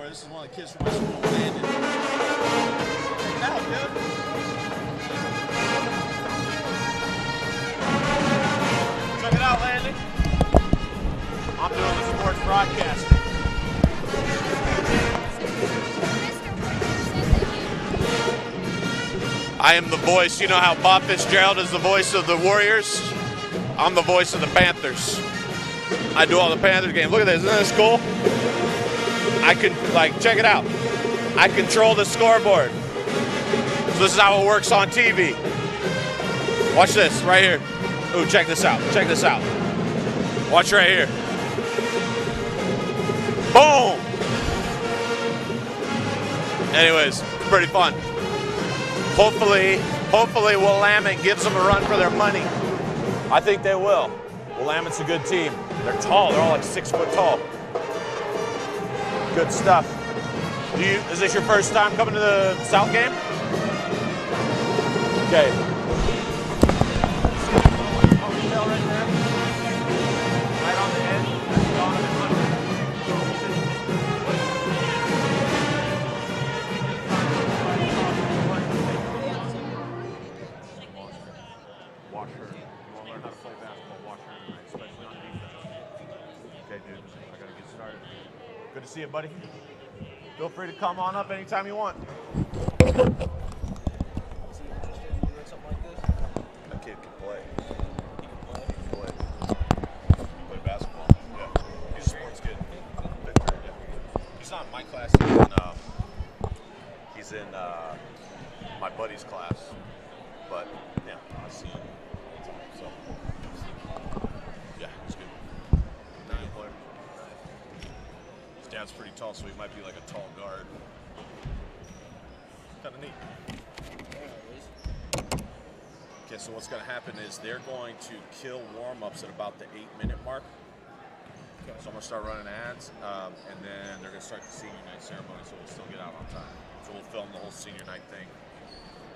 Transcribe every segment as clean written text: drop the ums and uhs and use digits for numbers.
This is one of the kids from my school, Landon. Check it out, dude. Check it out, Landon. I'm doing the sports broadcasting. I am the voice. You know how Bob Fitzgerald is the voice of the Warriors? I'm the voice of the Panthers. I do all the Panthers games. Look at this. Isn't this cool? I can, check it out. I control the scoreboard. So this is how it works on TV. Watch this right here. Ooh, check this out. Check this out. Watch right here. Boom! Anyways, it's pretty fun. Hopefully Willamette gives them a run for their money. I think they will. Willamette's a good team. They're tall. They're all like 6 foot tall. Good stuff. Is this your first time coming to the South game? Okay. Right there. Right on the edge. Watch her. You want to learn how to play basketball, watch her tonight, especially on defense. Okay, dude, I got to get started. Good to see you, buddy. Feel free to come on up anytime you want. That kid can play. He can play. Play basketball. Yeah. He's a sports kid. Victor, yeah. He's not in my class. He's in my buddy's class. But, yeah, I see him. So, yeah, it's good. Good player. His dad's pretty tall, so he might be like a tall guard. Kind of neat. Okay, so what's going to happen is they're going to kill warm-ups at about the 8-minute mark. Okay. So I'm going to start running ads, and then they're going to start the senior night ceremony, so we'll still get out on time. So we'll film the whole senior night thing.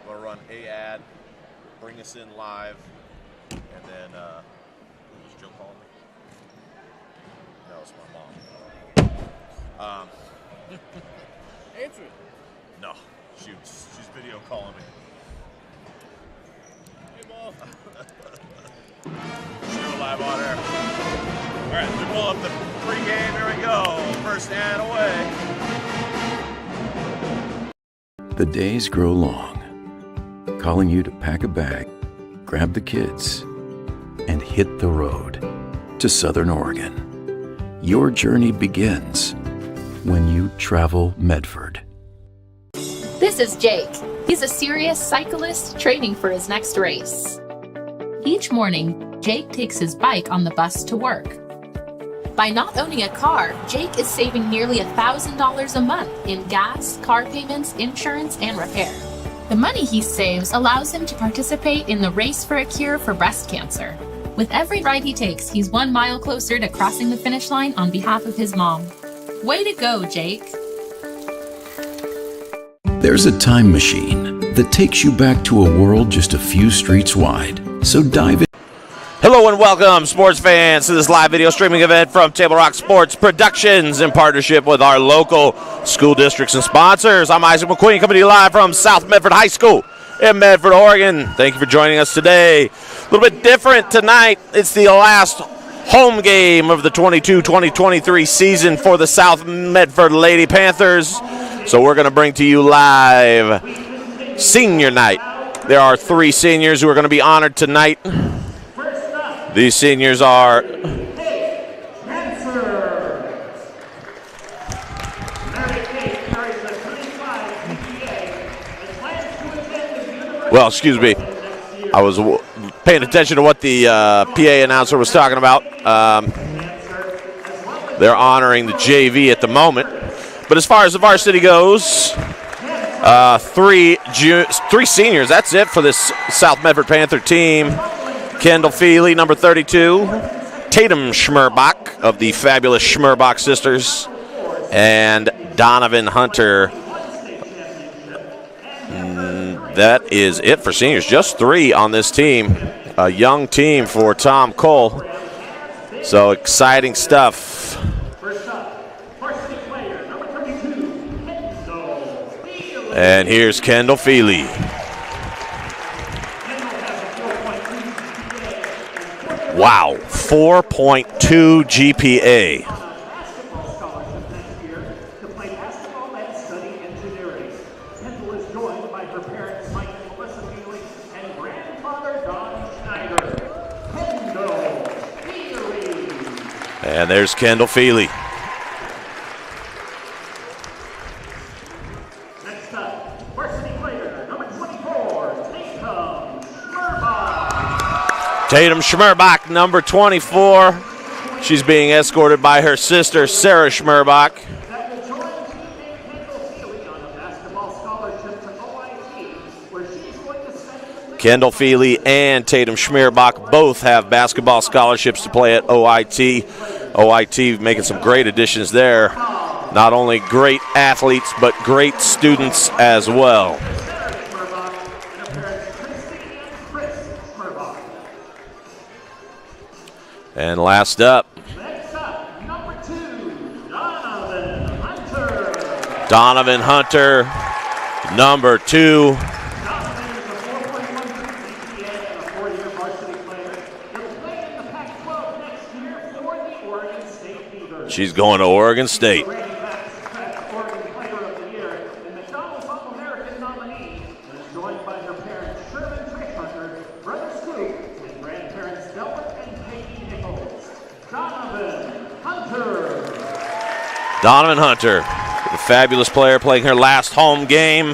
We'll run a ad, bring us in live, and then, was Joe calling me? No, it's my mom. Answer it. No, she's video calling me. Hey, Mom. Shoot live on air. All right, we pull up the pregame. Here we go. First ad away. The days grow long, calling you to pack a bag, grab the kids, and hit the road to Southern Oregon. Your journey begins when you travel Medford. This is Jake. He's a serious cyclist training for his next race. Each morning, Jake takes his bike on the bus to work. By not owning a car, Jake is saving nearly $1,000 a month in gas, car payments, insurance, and repair. The money he saves allows him to participate in the Race for a Cure for breast cancer. With every ride he takes, he's 1 mile closer to crossing the finish line on behalf of his mom. Way to go, Jake. There's a time machine that takes you back to a world just a few streets wide. So dive in. Hello and welcome, sports fans, to this live video streaming event from Table Rock Sports Productions in partnership with our local school districts and sponsors. I'm Isaac McQueen, coming to you live from South Medford High School in Medford, Oregon. Thank you for joining us today. A little bit different tonight. It's the last home game of the 22-2023 season for the South Medford Lady Panthers. So we're going to bring to you live senior night. There are 3 seniors who are going to be honored tonight. These seniors are well, excuse me. I was paying attention to what the PA announcer was talking about. They're honoring the JV at the moment. But as far as the varsity goes, 3 seniors. That's it for this South Medford Panther team. Kendall Feely, number 32. Tatum Schmerbach of the fabulous Schmerbach sisters. And Donovan Hunter. That is it for seniors. Just 3 on this team. A young team for Tom Cole. So exciting stuff. And here's Kendall Feely. Wow, 4.2 GPA. And there's Kendall Feely. Next up, varsity player number 24, Tatum Schmerbach, number 24. She's being escorted by her sister, Sarah Schmerbach. that will join teammate Kendall Feely on a basketball scholarship to OIT, where she's going to spend Kendall Feely and Tatum Schmerbach both have basketball scholarships to play at OIT. OIT making some great additions there. Not only great athletes, but great students as well. And last up, Next up, number 2, Donovan Hunter. Donovan Hunter, number 2. Donovan is a 4.12 GPA and a 4-year varsity player. He'll play in the Pac-12 next year for the Oregon State Beavers. She's going to Oregon State. Randy Pax's Oregon Player of the Year and McDonald's All-American nominee, and is joined by her parents Sherman Trish Hunter, brother Scoop, and grandparents Delbert and Peggy Nichols. Donovan Hunter. Donovan Hunter, the fabulous player, playing her last home game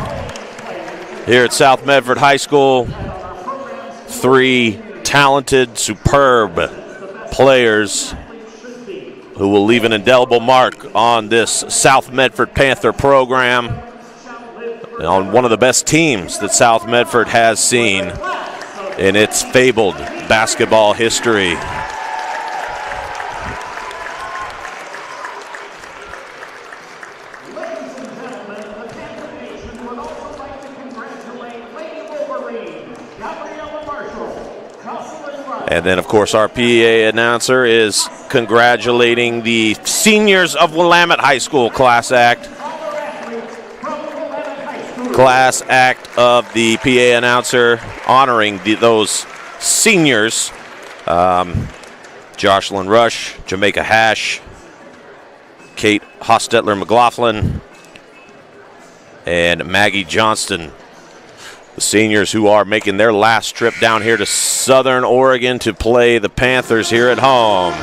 here at South Medford High School. 3 talented, superb players who will leave an indelible mark on this South Medford Panther program, and on one of the best teams that South Medford has seen in its fabled basketball history. Ladies and gentlemen, the Panther Nation would also like to congratulate Lady Wolverine, Gabriella Marshall, Jocelyn Rush, And then, of course, our PA announcer is congratulating the seniors of Willamette High School Class Act. other athletes from Willamette High School. Class Act of the PA announcer honoring those seniors. Jocelyn Rush, Jamaica Hash, Kate Hostetler McLaughlin, and Maggie Johnston. The seniors who are making their last trip down here to Southern Oregon to play the Panthers here at home.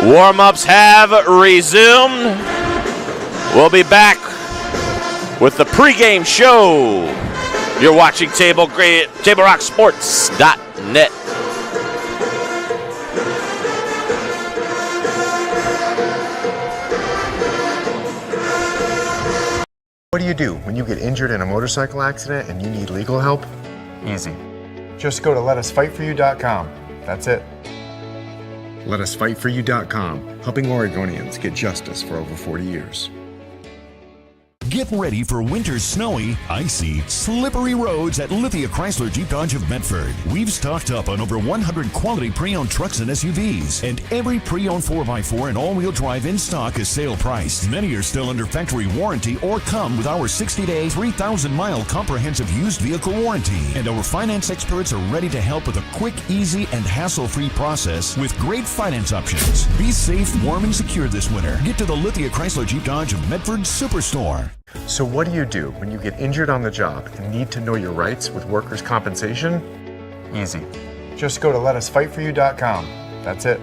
Warm-ups have resumed. We'll be back with the pregame show. You're watching TableRockSports.net. What do you do when you get injured in a motorcycle accident and you need legal help? Easy. Just go to letusfightforyou.com. That's it. Letusfightforyou.com, helping Oregonians get justice for over 40 years. Get ready for winter's snowy, icy, slippery roads at Lithia Chrysler Jeep Dodge of Medford. We've stocked up on over 100 quality pre-owned trucks and SUVs, and every pre-owned 4x4 and all-wheel drive in stock is sale priced. Many are still under factory warranty or come with our 60-day, 3,000-mile comprehensive used vehicle warranty. And our finance experts are ready to help with a quick, easy, and hassle-free process with great finance options. Be safe, warm, and secure this winter. Get to the Lithia Chrysler Jeep Dodge of Medford Superstore. So what do you do when you get injured on the job and need to know your rights with workers' compensation? Easy. Just go to letusfightforyou.com. That's it.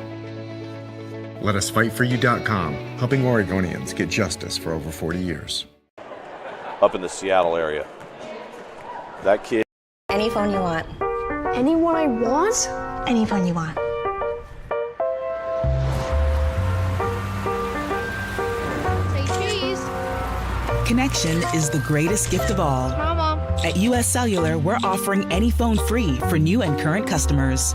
Letusfightforyou.com, helping Oregonians get justice for over 40 years. Up in the Seattle area. That kid. Any phone you want. Anyone I want? Any phone you want. Say cheese. Connection is the greatest gift of all. Mama. At US Cellular, we're offering any phone free for new and current customers.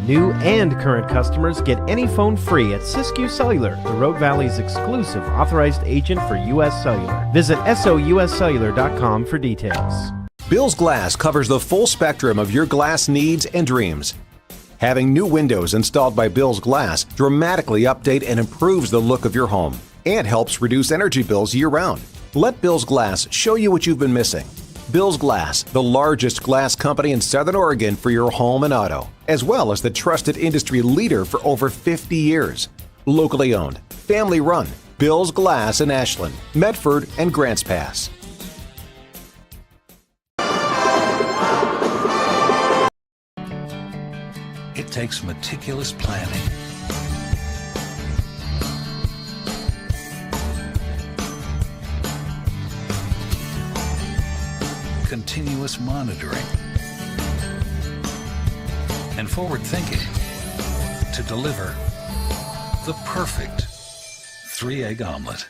New and current customers get any phone free at Siskiyou Cellular, the Rogue Valley's exclusive authorized agent for US Cellular. Visit souscellular.com for details. Bill's Glass covers the full spectrum of your glass needs and dreams. Having new windows installed by Bill's Glass dramatically update and improves the look of your home. and helps reduce energy bills year-round. Let Bill's Glass show you what you've been missing. Bill's Glass, the largest glass company in Southern Oregon for your home and auto, as well as the trusted industry leader for over 50 years. Locally owned, family run, Bill's Glass in Ashland, Medford, and Grants Pass. It takes meticulous planning, continuous monitoring, and forward thinking to deliver the perfect 3-egg omelet.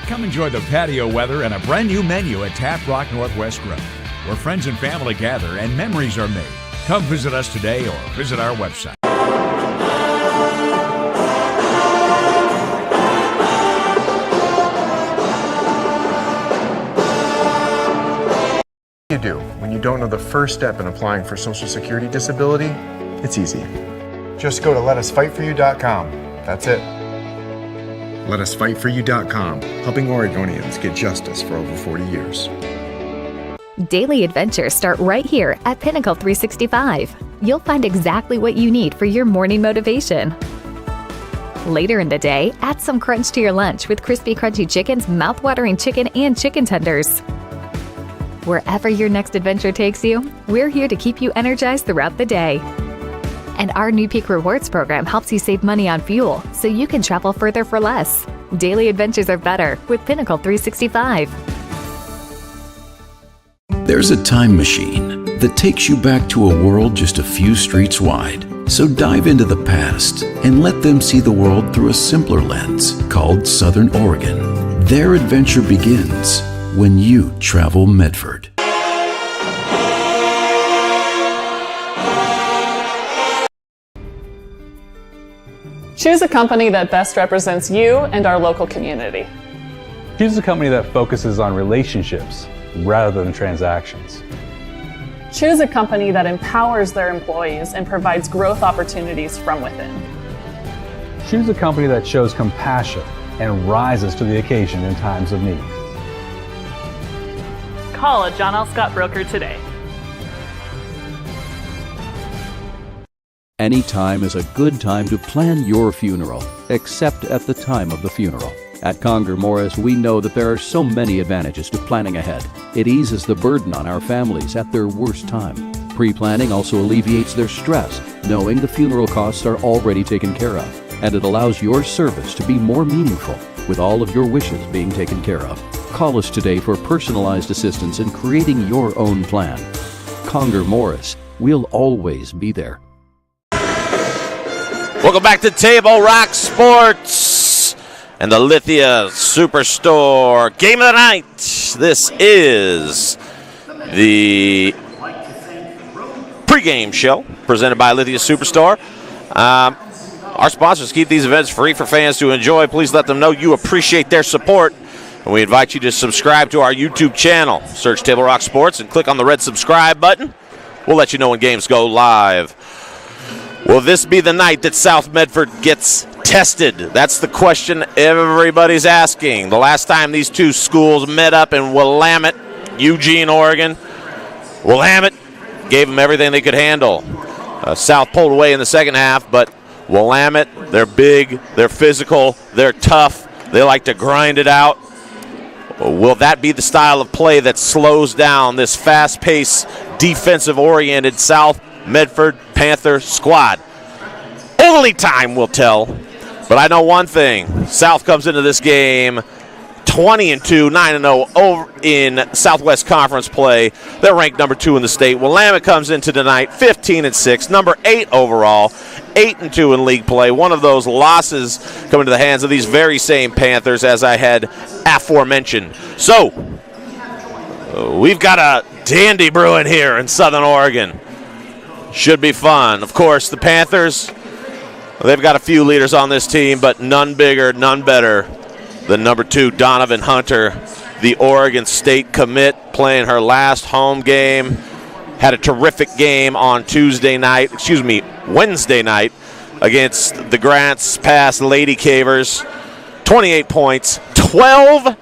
Come enjoy the patio weather and a brand new menu at Tap Rock Northwest Grill, where friends and family gather and memories are made. Come visit us today or visit our website. You do when you don't know the first step in applying for Social Security disability? It's easy. Just go to letusfightforyou.com. That's it. LetUsFightForYou.com, helping Oregonians get justice for over 40 years. Daily adventures start right here at Pinnacle 365. You'll find exactly what you need for your morning motivation. Later in the day, add some crunch to your lunch with Crispy Crunchy Chicken's mouth-watering chicken and chicken tenders. Wherever your next adventure takes you, we're here to keep you energized throughout the day. And our new Peak Rewards program helps you save money on fuel so you can travel further for less. Daily adventures are better with Pinnacle 365. There's a time machine that takes you back to a world just a few streets wide. So dive into the past and let them see the world through a simpler lens called Southern Oregon. Their adventure begins when you travel Medford. Choose a company that best represents you and our local community. Choose a company that focuses on relationships rather than transactions. Choose a company that empowers their employees and provides growth opportunities from within. Choose a company that shows compassion and rises to the occasion in times of need. Call a John L. Scott broker today. Any time is a good time to plan your funeral, except at the time of the funeral. At Conger Morris, we know that there are so many advantages to planning ahead. It eases the burden on our families at their worst time. Pre-planning also alleviates their stress, knowing the funeral costs are already taken care of. And it allows your service to be more meaningful, with all of your wishes being taken care of. Call us today for personalized assistance in creating your own plan. Conger Morris, we'll always be there. Welcome back to Table Rock Sports and the Lithia Superstore Game of the Night. This is the pregame show presented by Lithia Superstore. Our sponsors keep these events free for fans to enjoy. Please let them know you appreciate their support. And we invite you to subscribe to our YouTube channel. Search Table Rock Sports and click on the red subscribe button. We'll let you know when games go live. Will this be the night that South Medford gets tested? That's the question everybody's asking. The last time these two schools met up in Willamette, Eugene, Oregon, Willamette gave them everything they could handle. South pulled away in the second half, but Willamette, they're big, they're physical, they're tough, they like to grind it out. Will that be the style of play that slows down this fast-paced, defensive-oriented South Medford Panther squad? Only time will tell. But I know one thing. South comes into this game 20-2, 9-0 over in Southwest Conference play. They're ranked number 2 in the state. Willamette comes into tonight 15-6, number 8 overall, 8-2 in league play. One of those losses coming to the hands of these very same Panthers, as I had aforementioned. So we've got a dandy brewing here in Southern Oregon. Should be fun. Of course, the Panthers, they've got a few leaders on this team, but none bigger, none better than number 2, Donovan Hunter, the Oregon State commit, playing her last home game. Had a terrific game on Wednesday night against the Grants Pass Lady Cavers. 28 points, 12,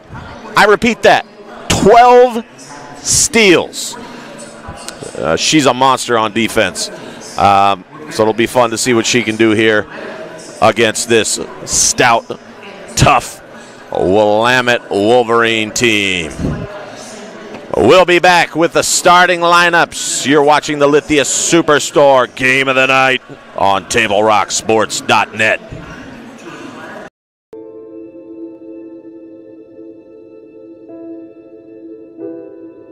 I repeat that, 12 steals. She's a monster on defense. So it'll be fun to see what she can do here against this stout, tough Willamette Wolverine team. We'll be back with the starting lineups. You're watching the Lithia Superstore Game of the Night on TableRockSports.net.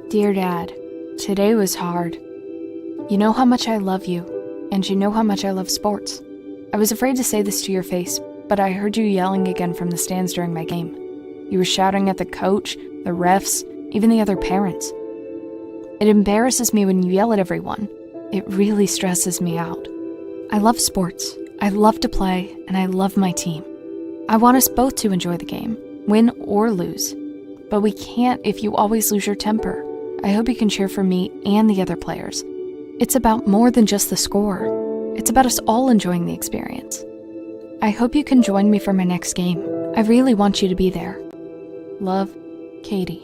Dear Dad, today was hard. You know how much I love you, and you know how much I love sports. I was afraid to say this to your face, but I heard you yelling again from the stands during my game. You were shouting at the coach, the refs, even the other parents. It embarrasses me when you yell at everyone. It really stresses me out. I love sports, I love to play, and I love my team. I want us both to enjoy the game, win or lose. But we can't if you always lose your temper. I hope you can cheer for me and the other players. It's about more than just the score. It's about us all enjoying the experience. I hope you can join me for my next game. I really want you to be there. Love, Katie.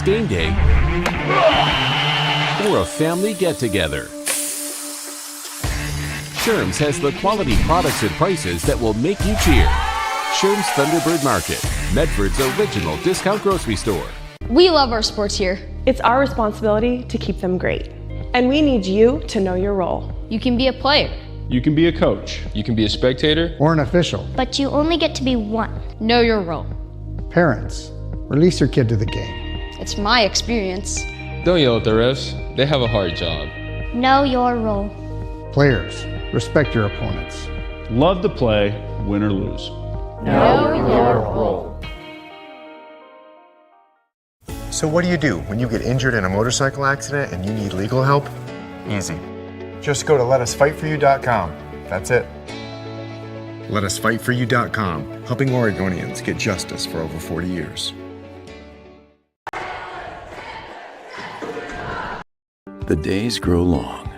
Game day or a family get-together. Sherm's has the quality products and prices that will make you cheer. Sherm's Thunderbird Market, Medford's original discount grocery store. We love our sports here. It's our responsibility to keep them great. And we need you to know your role. You can be a player. You can be a coach. You can be a spectator. Or an official. But you only get to be one. Know your role. Parents, release your kid to the game. It's my experience. Don't yell at the refs. They have a hard job. Know your role. Players, respect your opponents. Love to play, win or lose. Know your role. So what do when you get injured in a motorcycle accident and you need legal help? Easy. Just go to letusfightforyou.com. That's it. Letusfightforyou.com, helping Oregonians get justice for over 40 years. The days grow long,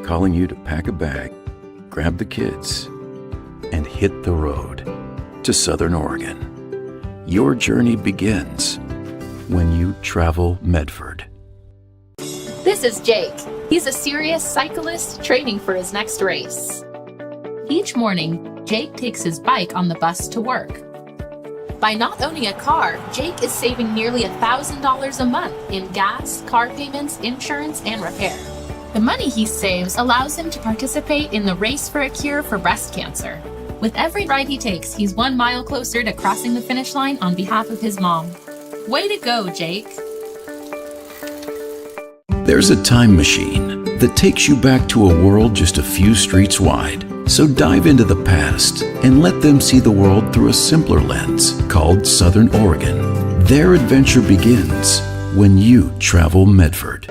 calling you to pack a bag, grab the kids, and hit the road to Southern Oregon. Your journey begins when you travel Medford. This is Jake. He's a serious cyclist training for his next race. Each morning, Jake takes his bike on the bus to work. By not owning a car, Jake is saving nearly $1,000 a month in gas, car payments, insurance, and repair. The money he saves allows him to participate in the Race for a Cure for breast cancer. With every ride he takes, he's 1 mile closer to crossing the finish line on behalf of his mom. Way to go, Jake. There's a time machine that takes you back to a world just a few streets wide. So dive into the past and let them see the world through a simpler lens called Southern Oregon. Their adventure begins when you travel Medford.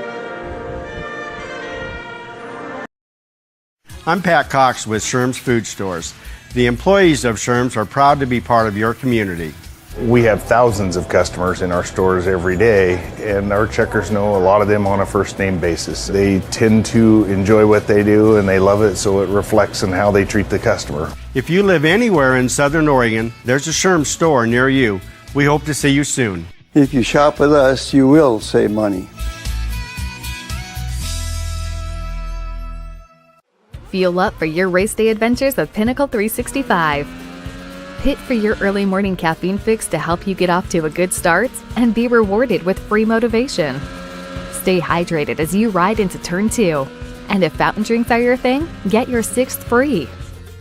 I'm Pat Cox with Sherm's Food Stores. The employees of Sherm's are proud to be part of your community. We have thousands of customers in our stores every day, and our checkers know a lot of them on a first name basis. They tend to enjoy what they do and they love it, so it reflects in how they treat the customer. If you live anywhere in Southern Oregon, there's a Sherm's store near you. We hope to see you soon. If you shop with us, you will save money. Fuel up for your race day adventures with Pinnacle 365. Hit for your early morning caffeine fix to help you get off to a good start and be rewarded with free motivation. Stay hydrated as you ride into Turn 2. And if fountain drinks are your thing, get your 6th free.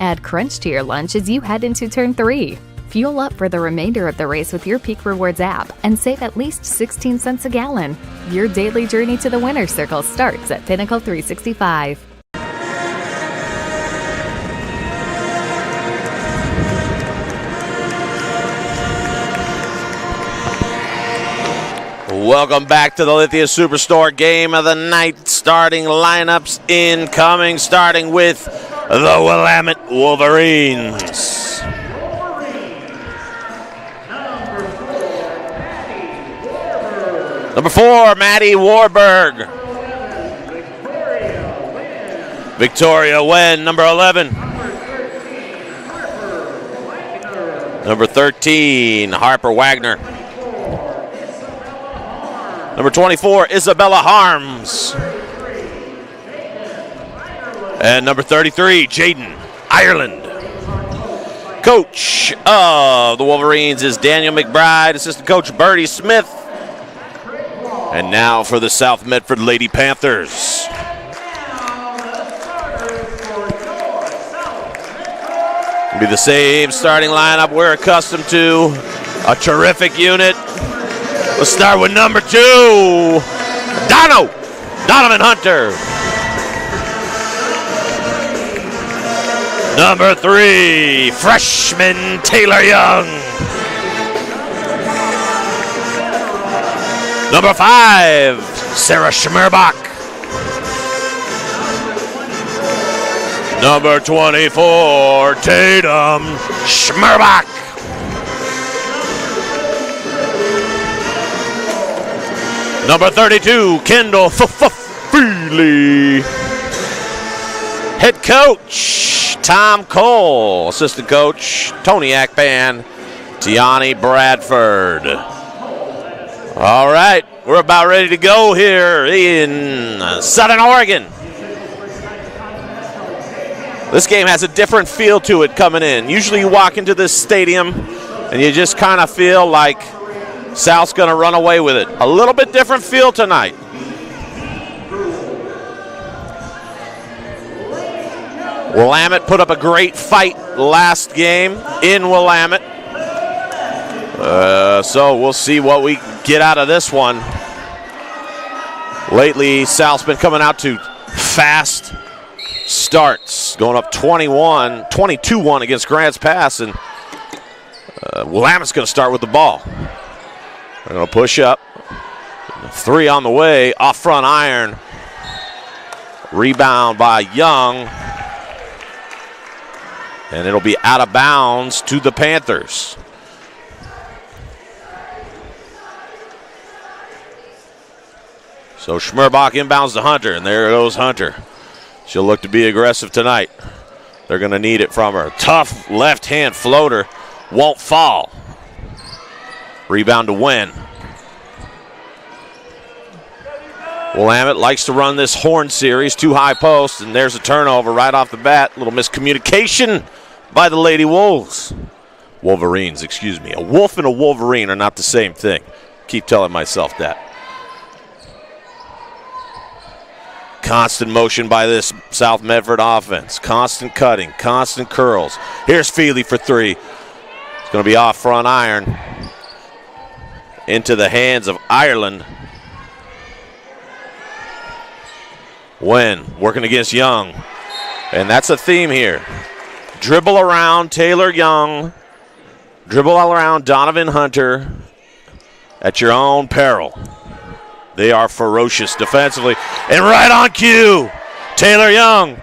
Add Crunch to your lunch as you head into Turn 3. Fuel up for the remainder of the race with your Peak Rewards app and save at least 16 cents a gallon. Your daily journey to the winner's circle starts at Pinnacle 365. Welcome back to the Lithia Superstore game of the night. Starting lineups incoming, starting with the Willamette Wolverines. Number 4, Maddie Warburg. Victoria Wen, number 11. Number 13, Harper Wagner. Number 24, Isabella Harms. And number 33, Jaden Ireland. Coach of the Wolverines is Daniel McBride, assistant coach Bertie Smith. And now for the South Medford Lady Panthers. It'll be the same starting lineup we're accustomed to. A terrific unit. Let's start with number 2, Donovan Hunter. Number 3, freshman Taylor Young. Number 5, Sarah Schmerbach. Number 24, Tatum Schmerbach. Number 32, Kendall Feely. Head coach, Tom Cole. Assistant coach, Tony Akpan, Tiani Bradford. All right, we're about ready to go here in Southern Oregon. This game has a different feel to it coming in. Usually you walk into this stadium and you just kind of feel like South's going to run away with it. A little bit different feel tonight. Willamette put up a great fight last game in Willamette. So we'll see what we get out of this one. Lately, South's been coming out to fast starts, going up 22-1 against Grants Pass, and Willamette's going to start with the ball. They're going to push up. 3 on the way, off front iron. Rebound by Young. And it'll be out of bounds to the Panthers. So Schmerbach inbounds to Hunter, and there goes Hunter. She'll look to be aggressive tonight. They're going to need it from her. Tough left-hand floater. Won't fall. Rebound to Wen. Willamette likes to run this horn series, 2 high posts, and there's a turnover right off the bat. A little miscommunication by the Lady Wolves. Wolverines, excuse me. A wolf and a Wolverine are not the same thing. Keep telling myself that. Constant motion by this South Medford offense. Constant cutting, constant curls. Here's Feely for 3. It's going to be off front iron. Into the hands of Ireland. Wen working against Young. And that's a theme here. Dribble around Taylor Young. Dribble all around Donovan Hunter at your own peril. They are ferocious defensively. And right on cue, Taylor Young.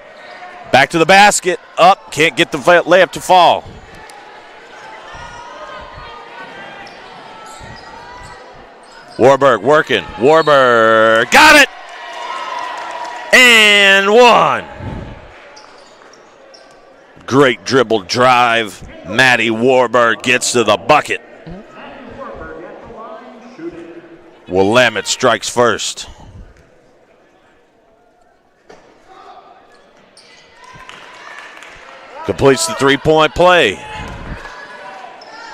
Back to the basket. Up. Can't get the layup to fall. Warburg working. Warburg got it. And 1. Great dribble drive. Maddie Warburg gets to the bucket. Willamette strikes first. Completes the 3-point play.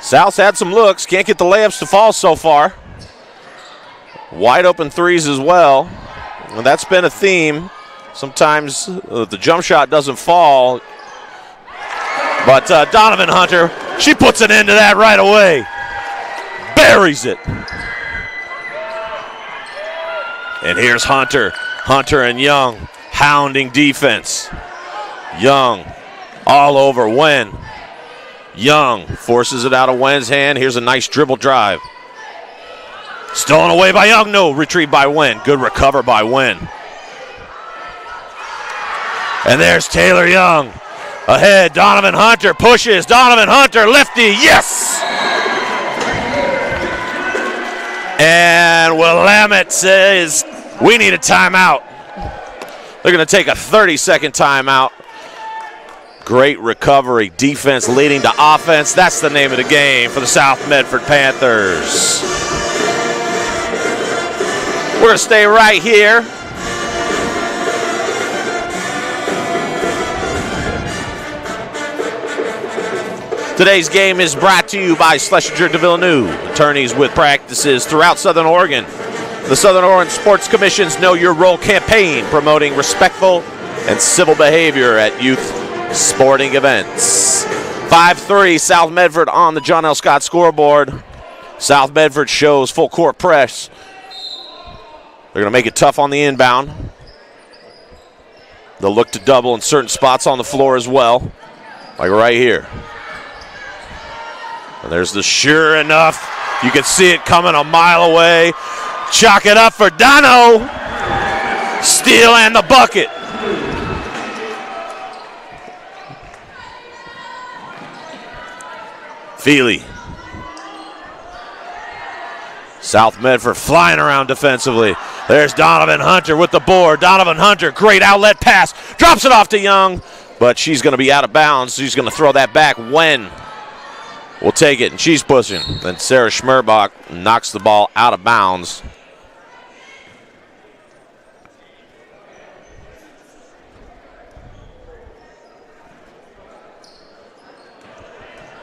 South's had some looks. Can't get the layups to fall so far. Wide open threes as well. And that's been a theme. Sometimes the jump shot doesn't fall. But Donovan Hunter She puts an end to that right away. Buries it. And here's Hunter. Hunter and Young hounding defense. Young all over Wen. Young forces it out of Wen's hand. Here's a nice dribble drive. Stolen away by Young. No, retrieved by Wen. Good recover by Wen. And there's Taylor Young. Ahead, Donovan Hunter pushes. Donovan Hunter, lefty, yes! And Willamette says, we need a timeout. They're going to take a 30-second timeout. Great recovery. Defense leading to offense. That's the name of the game for the South Medford Panthers. We're going to stay right here. Today's game is brought to you by Schlesinger de Villeneuve, attorneys with practices throughout Southern Oregon. The Southern Oregon Sports Commission's Know Your Role campaign, promoting respectful and civil behavior at youth sporting events. 5-3 South Medford on the John L. Scott scoreboard. South Medford shows full court press. They're going to make it tough on the inbound. They'll look to double in certain spots on the floor as well, like right here. And there's the sure enough. You can see it coming a mile away. Chalk it up for Dono. Steal and the bucket. Feely. South Medford flying around defensively. There's Donovan Hunter with the board. Donovan Hunter, great outlet pass. Drops it off to Young, but she's going to be out of bounds. She's going to throw that back. Wen will take it, and she's pushing. Then Sarah Schmerbach knocks the ball out of bounds.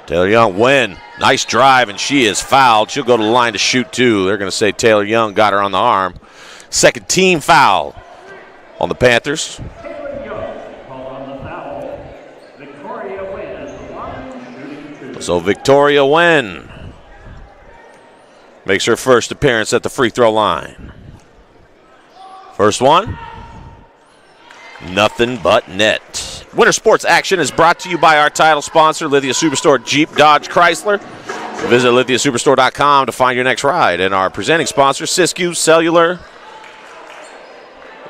Taylor Young, Wen, nice drive, and she is fouled. She'll go to the line to shoot two. They're going to say Taylor Young got her on the arm. Second team foul on the Panthers. So Victoria Wen makes her first appearance at the free throw line. First one, nothing but net. Winter Sports action is brought to you by our title sponsor, Lithia Superstore Jeep Dodge Chrysler. Visit lithiasuperstore.com to find your next ride. And our presenting sponsor, Siskiyou Cellular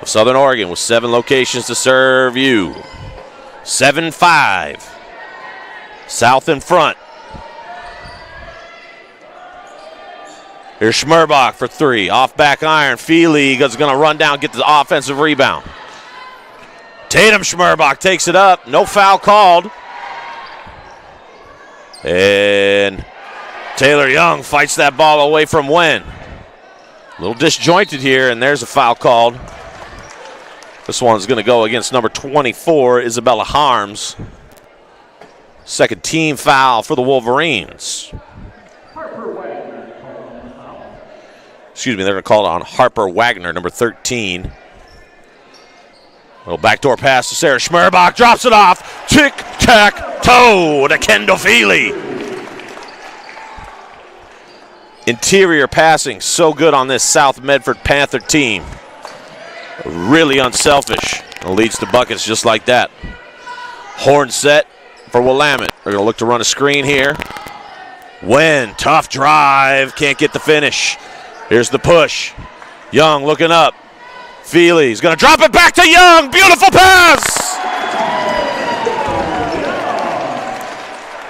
of Southern Oregon, with 7 locations to serve you. 7-5. South in front. Here's Schmerbach for 3. Off back iron. Feely is going to run down, get the offensive rebound. Tatum Schmerbach takes it up. No foul called. And Taylor Young fights that ball away from Wen. A little disjointed here, and there's a foul called. This one's going to go against number 24, Isabella Harms. Second team foul for the Wolverines. Excuse me, they're going to call it on Harper Wagner, number 13. Little backdoor pass to Sarah Schmerbach. Drops it off. Tic-tac-toe to Kendall Feely. Interior passing so good on this South Medford Panther team. Really unselfish. And leads to buckets just like that. Horn set for Willamette. They're going to look to run a screen here. Wen, tough drive. Can't get the finish. Here's the push. Young looking up. Feely's going to drop it back to Young. Beautiful pass.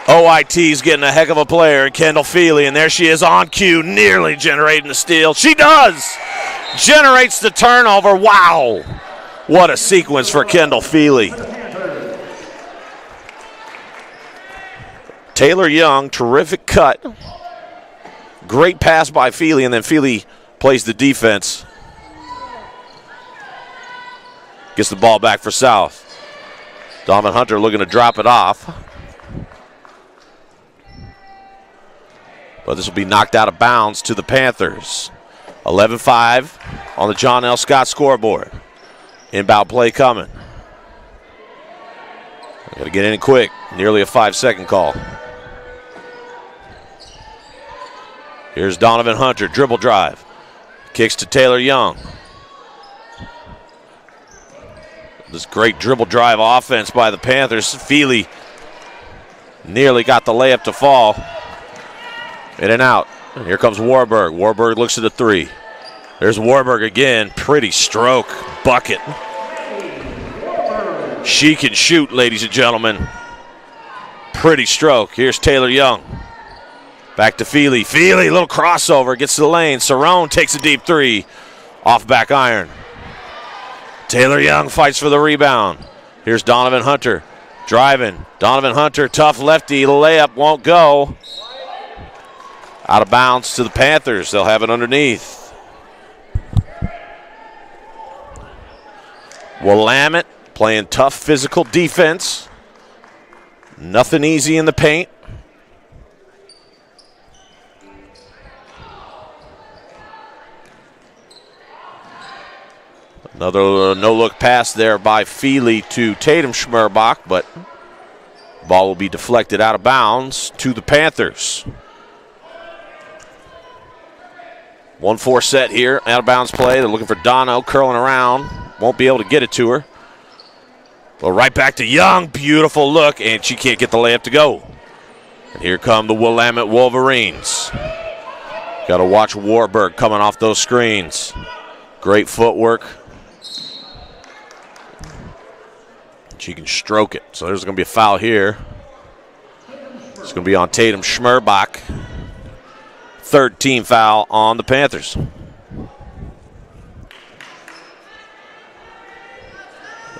OIT's getting a heck of a player, Kendall Feely, and there she is on cue, nearly generating the steal. She does. Generates the turnover. Wow. What a sequence for Kendall Feely. Taylor Young, terrific cut. Great pass by Feely, and then Feely plays the defense. Gets the ball back for South. Donovan Hunter looking to drop it off. But this will be knocked out of bounds to the Panthers. 11-5 on the John L. Scott scoreboard. Inbound play coming. Got to get in quick. Nearly a 5-second call. Here's Donovan Hunter, dribble drive. Kicks to Taylor Young. This great dribble drive offense by the Panthers. Feely nearly got the layup to fall. In and out. And here comes Warburg. Warburg looks at the three. There's Warburg again. Pretty stroke. Bucket. She can shoot, ladies and gentlemen. Pretty stroke. Here's Taylor Young. Back to Feely. Feely, little crossover. Gets to the lane. Cerrone takes a deep three. Off back iron. Taylor Young fights for the rebound. Here's Donovan Hunter driving. Donovan Hunter, tough lefty. Layup won't go. Out of bounds to the Panthers. They'll have it underneath. Willamette playing tough physical defense. Nothing easy in the paint. Another no-look pass there by Feely to Tatum Schmerbach, but ball will be deflected out of bounds to the Panthers. 1-4 set here, out of bounds play. They're looking for Dono, curling around. Won't be able to get it to her. Well, right back to Young. Beautiful look, and she can't get the layup to go. And here come the Willamette Wolverines. Got to watch Warburg coming off those screens. Great footwork. She can stroke it. So there's going to be a foul here. It's going to be on Tatum Schmerbach. Third team foul on the Panthers.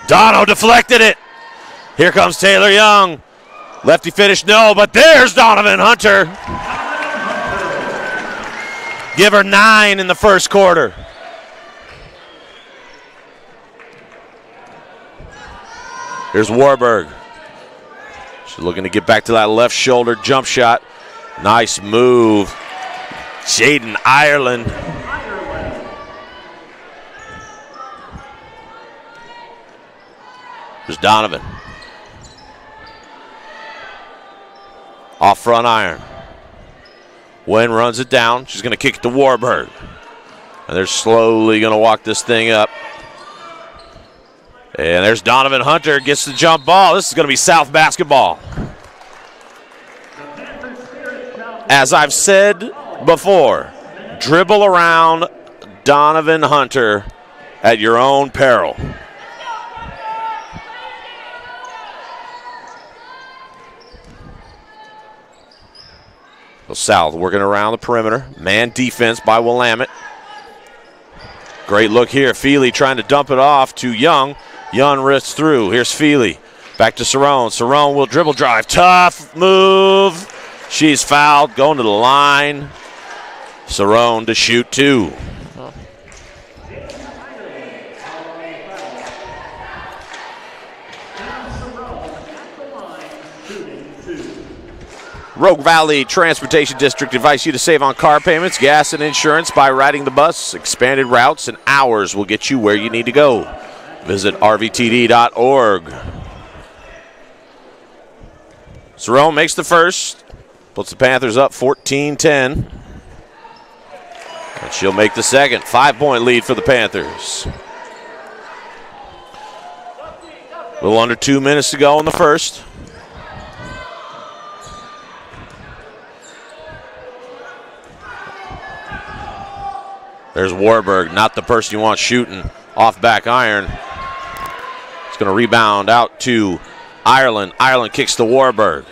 Dono deflected it. Here comes Taylor Young. Lefty finish, no, but there's Donovan Hunter. Give her 9 in the first quarter. Here's Warburg. She's looking to get back to that left shoulder jump shot. Nice move. Jaden Ireland. There's Donovan. Off front iron. Wen runs it down. She's going to kick it to Warburg. And they're slowly going to walk this thing up. And there's Donovan Hunter, gets the jump ball. This is going to be South basketball. As I've said before, dribble around Donovan Hunter at your own peril. South working around the perimeter. Man defense by Willamette. Great look here. Feely trying to dump it off to Young. Young wrists through. Here's Feely. Back to Cerrone. Cerrone will dribble drive. Tough move. She's fouled. Going to the line. Cerrone to shoot 2. Rogue Valley Transportation District invites you to save on car payments, gas, and insurance by riding the bus. Expanded routes and hours will get you where you need to go. Visit rvtd.org. Cerrone makes the first. Puts the Panthers up 14-10. And she'll make the second. 5-point lead for the Panthers. A little under 2 minutes to go in the first. There's Warburg, not the person you want shooting off back iron. It's going to rebound out to Ireland. Ireland kicks to Warburg.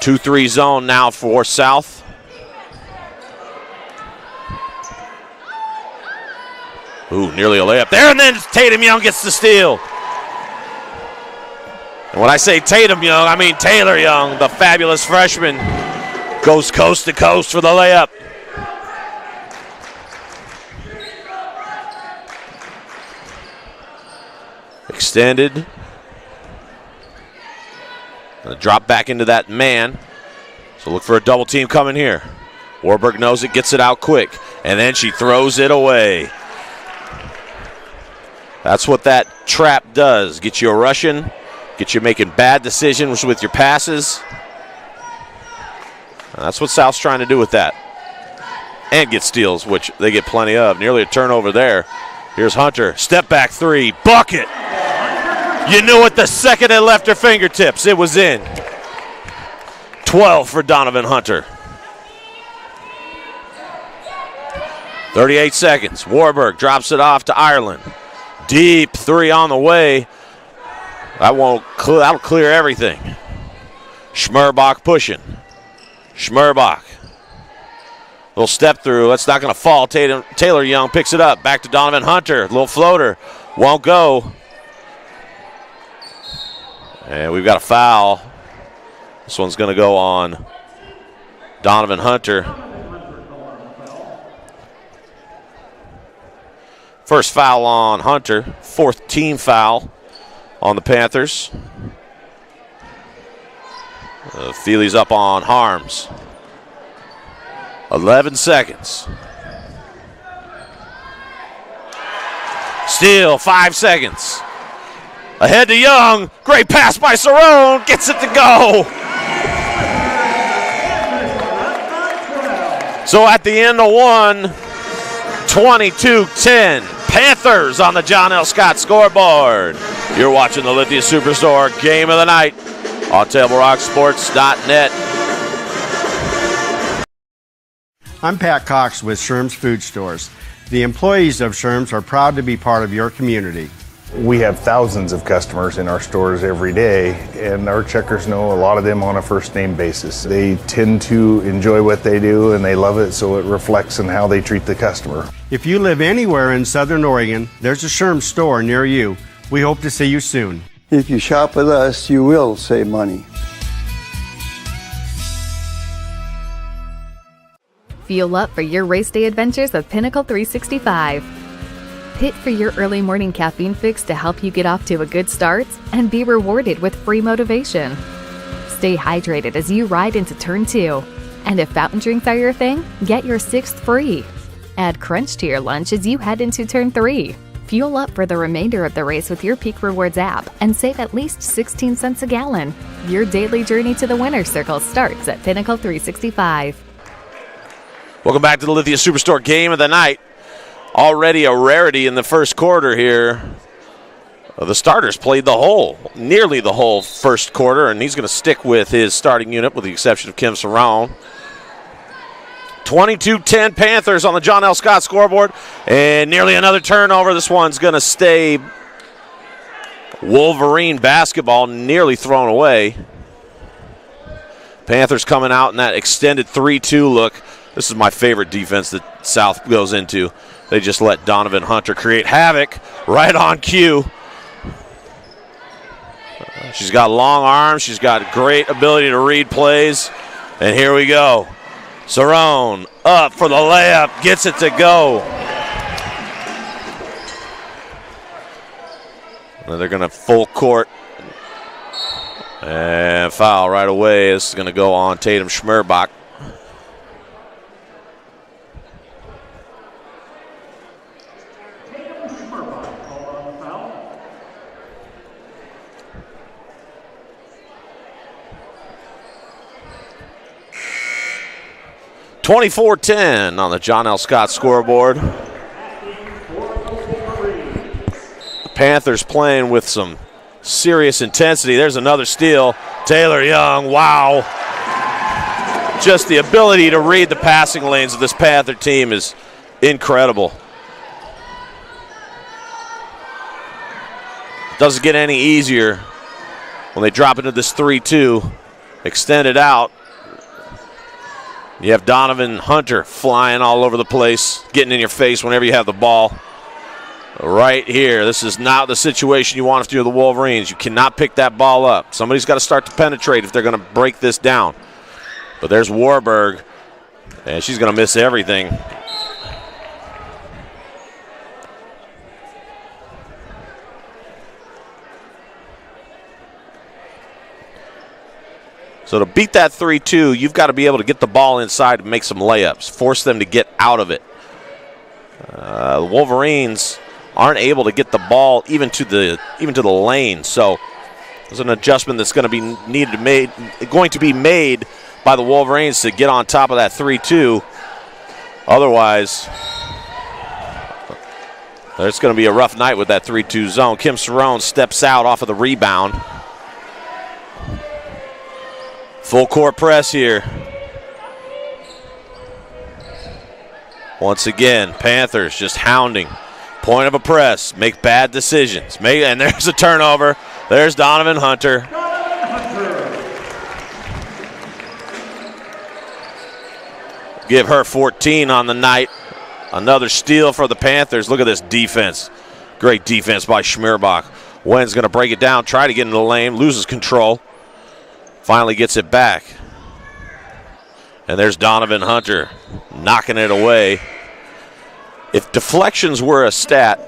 2-3 zone now for South. Ooh, nearly a layup there, and then Tatum Young gets the steal. And when I say Tatum Young, I mean Taylor Young, the fabulous freshman, goes coast to coast for the layup. Extended. Gonna drop back into that man. So look for a double team coming here. Warburg knows it, gets it out quick. And then she throws it away. That's what that trap does. Get you rushing, get you making bad decisions with your passes. And that's what South's trying to do with that. and get steals, which they get plenty of. Nearly a turnover there. Here's Hunter. Step back three. Bucket. You knew it the second it left her fingertips. It was in. 12 for Donovan Hunter. 38 seconds. Warburg drops it off to Ireland. Deep three on the way. That'll clear everything. Schmerbach pushing. Schmerbach. Little step through. That's not going to fall. Taylor Young picks it up. Back to Donovan Hunter. Little floater. Won't go. And we've got a foul. This one's going to go on Donovan Hunter. First foul on Hunter. Fourth team foul on the Panthers. Feely's up on Harms. 11 seconds. Steal, 5 seconds. Ahead to Young. Great pass by Cerrone. Gets it to go. So at the end of one, 22-10. Panthers on the John L. Scott scoreboard. You're watching the Lithia Superstore Game of the Night on TableRockSports.net. I'm Pat Cox with Sherm's Food Stores. The employees of Sherm's are proud to be part of your community. We have thousands of customers in our stores every day, and our checkers know a lot of them on a first name basis. They tend to enjoy what they do and they love it, so it reflects in how they treat the customer. If you live anywhere in Southern Oregon, there's a Sherm's store near you. We hope to see you soon. If you shop with us, you will save money. Fuel up for your race day adventures with Pinnacle 365. Pit for your early morning caffeine fix to help you get off to a good start and be rewarded with free motivation. Stay hydrated as you ride into Turn 2. And if fountain drinks are your thing, get your 6th free. Add Crunch to your lunch as you head into Turn 3. Fuel up for the remainder of the race with your Peak Rewards app and save at least 16 cents a gallon. Your daily journey to the winner's circle starts at Pinnacle 365. Welcome back to the Lithia Superstore Game of the Night. Already a rarity in the first quarter here. The starters played nearly the whole first quarter, and he's going to stick with his starting unit with the exception of Kim Cerrone. 22-10 Panthers on the John L. Scott scoreboard, and nearly another turnover. This one's going to stay Wolverine basketball, nearly thrown away. Panthers coming out in that extended 3-2 look. This is my favorite defense that South goes into. They just let Donovan Hunter create havoc right on cue. She's got long arms. She's got great ability to read plays. And here we go. Cerrone up for the layup. Gets it to go. And they're going to full court. And foul right away. This is going to go on Tatum Schmerbach. (24-10) on the John L. Scott scoreboard. The Panthers playing with some serious intensity. There's another steal. Taylor Young, wow. Just the ability to read the passing lanes of this Panther team is incredible. Doesn't get any easier when they drop into this 3-2. Extend it out. You have Donovan Hunter flying all over the place, getting in your face whenever you have the ball. Right here, this is not the situation you want if you're the Wolverines. You cannot pick that ball up. Somebody's got to start to penetrate if they're going to break this down. But there's Warburg, and she's going to miss everything. So to beat that 3-2, you've got to be able to get the ball inside and make some layups, force them to get out of it. The Wolverines aren't able to get the ball even to the lane. So there's an adjustment that's going to be made by the Wolverines to get on top of that 3-2. Otherwise, it's going to be a rough night with that 3-2 zone. Kim Cerrone steps out off of the rebound. Full court press here. Once again, Panthers just hounding. Point of a press, make bad decisions. And there's a turnover. There's Donovan Hunter. Give her 14 on the night. Another steal for the Panthers. Look at this defense. Great defense by Schmerbach. Wen's going to break it down, try to get into the lane, loses control. Finally gets it back. And there's Donovan Hunter knocking it away. If deflections were a stat,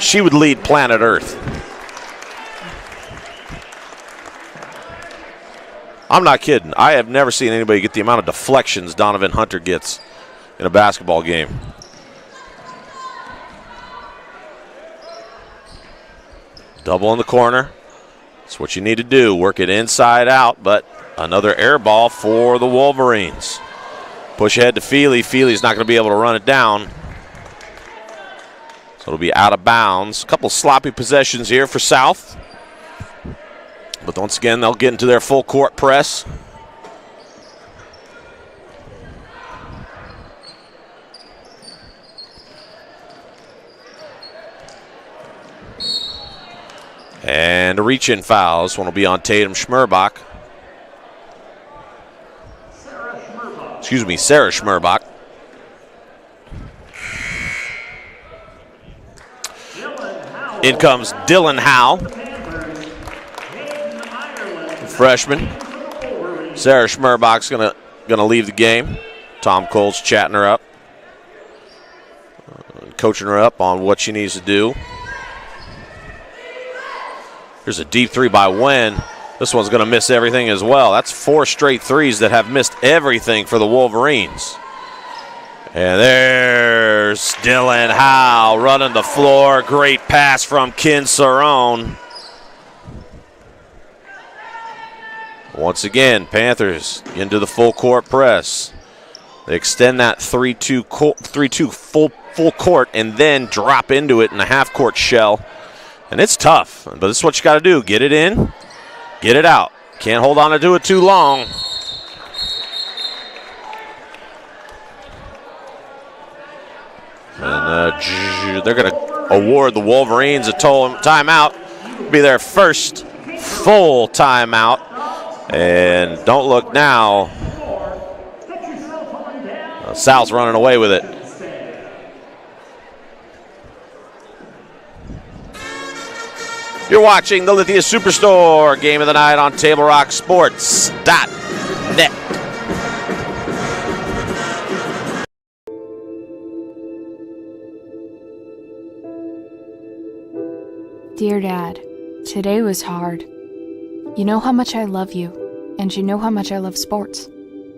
she would lead planet Earth. I'm not kidding. I have never seen anybody get the amount of deflections Donovan Hunter gets in a basketball game. Double in the corner. That's what you need to do. Work it inside out, but another air ball for the Wolverines. Push ahead to Feely. Feely's not going to be able to run it down. So it'll be out of bounds. A couple sloppy possessions here for South. But once again, they'll get into their full court press. And a reach-in foul. This one will be on Tatum Schmerbach. Excuse me, Sarah Schmerbach. In comes Dylan Howe, freshman. Sarah Schmerbach's gonna leave the game. Tom Cole's chatting her up, coaching her up on what she needs to do. Here's a deep three by Wen. This one's going to miss everything as well. That's 4 straight threes that have missed everything for the Wolverines. And there's Dylan Howe running the floor. Great pass from Kin Cerrone. Once again, Panthers into the full court press. They extend that 3-2 full court and then drop into it in a half court shell. And it's tough, but this is what you got to do. Get it in, get it out. Can't hold on to it too long. And they're going to award the Wolverines a timeout. It'll be their first full timeout. And don't look now. South's running away with it. You're watching the Lithia Superstore game of the night on TableRockSports.net. Dear Dad, today was hard. You know how much I love you, and you know how much I love sports.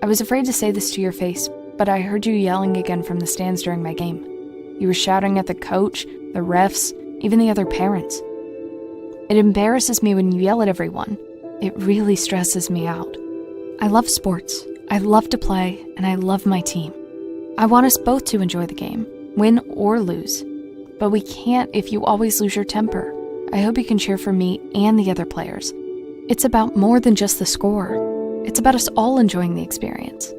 I was afraid to say this to your face, but I heard you yelling again from the stands during my game. You were shouting at the coach, the refs, even the other parents. It embarrasses me when you yell at everyone. It really stresses me out. I love sports. I love to play, and I love my team. I want us both to enjoy the game, win or lose. But we can't if you always lose your temper. I hope you can cheer for me and the other players. It's about more than just the score. It's about us all enjoying the experience.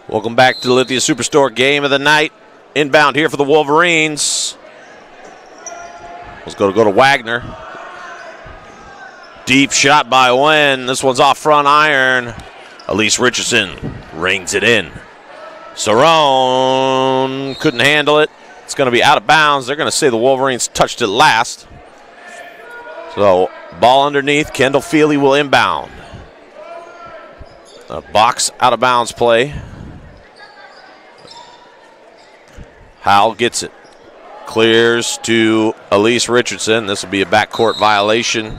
Welcome back to the Lithia Superstore game of the night. Inbound here for the Wolverines. Let's go to Wagner. Deep shot by Wen. This one's off front iron. Elise Richardson rings it in. Cerrone couldn't handle it. It's going to be out of bounds. They're going to say the Wolverines touched it last. So ball underneath. Kendall Feely will inbound. A box out of bounds play. Howell gets it. Clears to Elise Richardson. This will be a backcourt violation.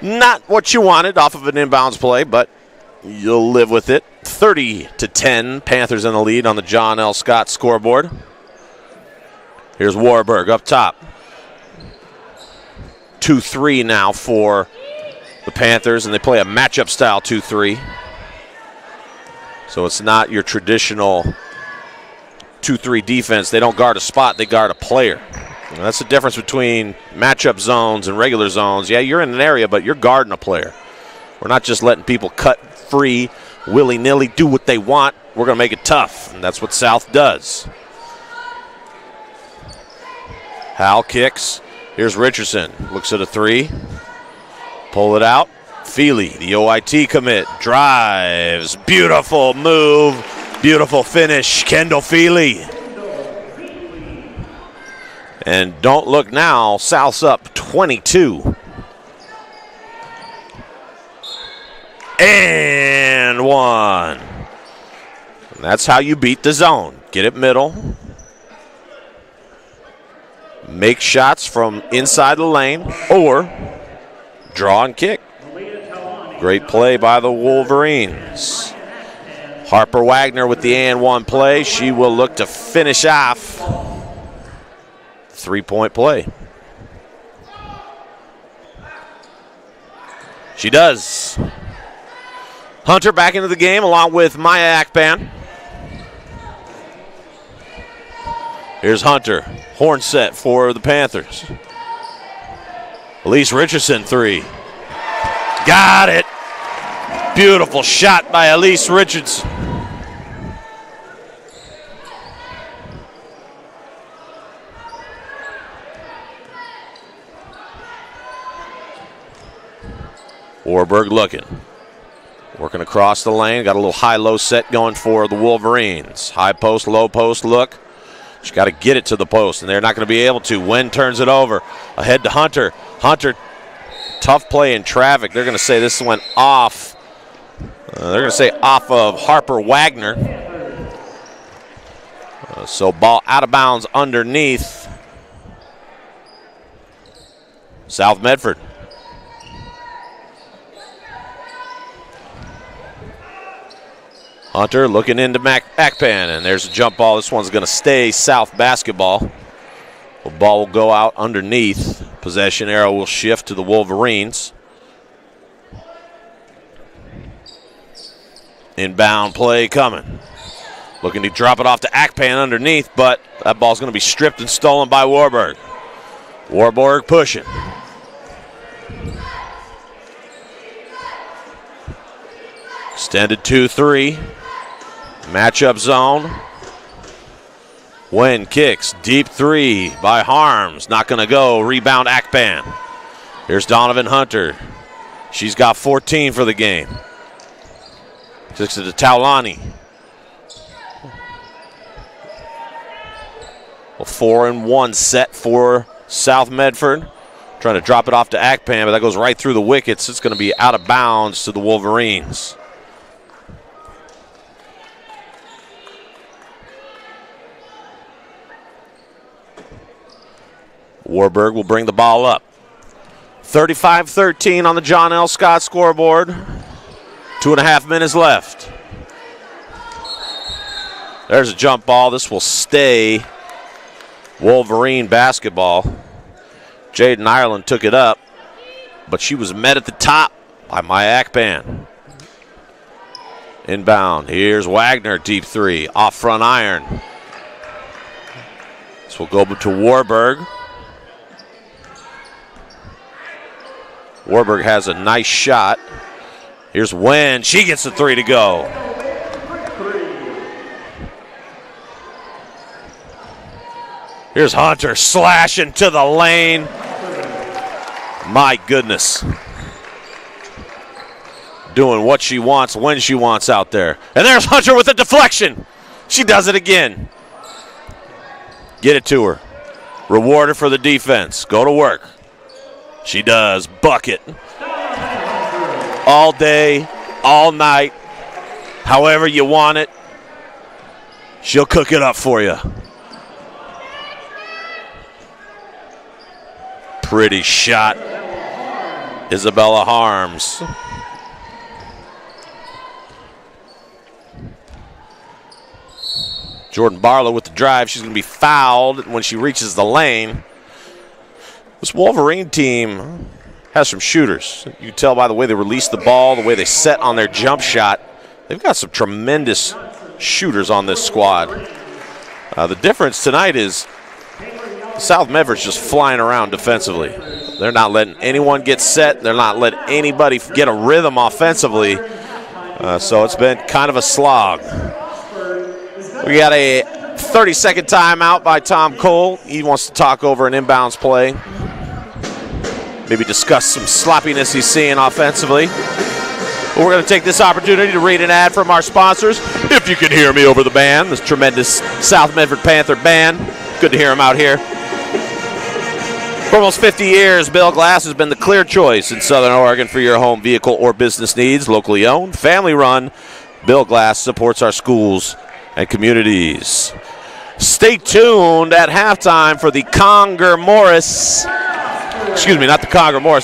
Not what you wanted off of an inbounds play, but you'll live with it. 30-10, Panthers in the lead on the John L. Scott scoreboard. Here's Warburg up top. 2-3 now for the Panthers, and they play a matchup style 2-3. So it's not your traditional 2-3 defense. They don't guard a spot, they guard a player. And that's the difference between matchup zones and regular zones. Yeah, you're in an area, but you're guarding a player. We're not just letting people cut free, willy-nilly, do what they want. We're going to make it tough, and that's what South does. Hal kicks. Here's Richardson. Looks at a three. Pull it out. Feely, the OIT commit, drives. Beautiful move. Beautiful finish. Kendall Feely. And don't look now. South's up 22. And one. And that's how you beat the zone. Get it middle. Make shots from inside the lane or draw and kick. Great play by the Wolverines. Harper Wagner with the and one play. She will look to finish off. 3-point play. She does. Hunter back into the game along with Maya Akpan. Here's Hunter. Horn set for the Panthers. Elise Richardson, three. Got it. Beautiful shot by Elise Richardson. Warburg looking. Working across the lane. Got a little high-low set going for the Wolverines. High post, low post look. She's got to get it to the post, and they're not going to be able to. Wen turns it over. Ahead to Hunter. Hunter, tough play in traffic. They're going to say this went off. They're going to say off of Harper Wagner. So ball out of bounds underneath South Medford. Hunter looking into Akpan, and there's a jump ball. This one's going to stay South basketball. The ball will go out underneath. Possession arrow will shift to the Wolverines. Inbound play coming. Looking to drop it off to Akpan underneath, but that ball's going to be stripped and stolen by Warburg. Warburg pushing. Extended 2-3. Matchup zone. Wen kicks. Deep three by Harms. Not going to go. Rebound Akpan. Here's Donovan Hunter. She's got 14 for the game. Kicks it to Taulani. A 4-1 set for South Medford. Trying to drop it off to Akpan, but that goes right through the wickets. It's going to be out of bounds to the Wolverines. Warburg will bring the ball up. 35-13 on the John L. Scott scoreboard. 2.5 minutes left. There's a jump ball. This will stay Wolverine basketball. Jaden Ireland took it up, but she was met at the top by Maya Akpan. Inbound. Here's Wagner, deep three. Off front iron. This will go to Warburg. Warburg has a nice shot. Here's Wen. She gets the three to go. Here's Hunter slashing to the lane. My goodness. Doing what she wants when she wants out there. And there's Hunter with a deflection. She does it again. Get it to her. Reward her for the defense. Go to work. She does. Bucket. All day, all night, however you want it, she'll cook it up for you. Pretty shot. Isabella Harms. Jordan Barlow with the drive. She's going to be fouled when she reaches the lane. This Wolverine team has some shooters. You can tell by the way they release the ball, the way they set on their jump shot. They've got some tremendous shooters on this squad. The difference tonight is South Medford's just flying around defensively. They're not letting anyone get set. They're not letting anybody get a rhythm offensively. So it's been kind of a slog. We got a 30-second timeout by Tom Cole. He wants to talk over an inbounds play. Maybe discuss some sloppiness he's seeing offensively. But we're going to take this opportunity to read an ad from our sponsors. If you can hear me over the band, this tremendous South Medford Panther band. Good to hear them out here. For almost 50 years, Bill Glass has been the clear choice in Southern Oregon for your home vehicle or business needs. Locally owned, family run, Bill Glass supports our schools and communities. Stay tuned at halftime for the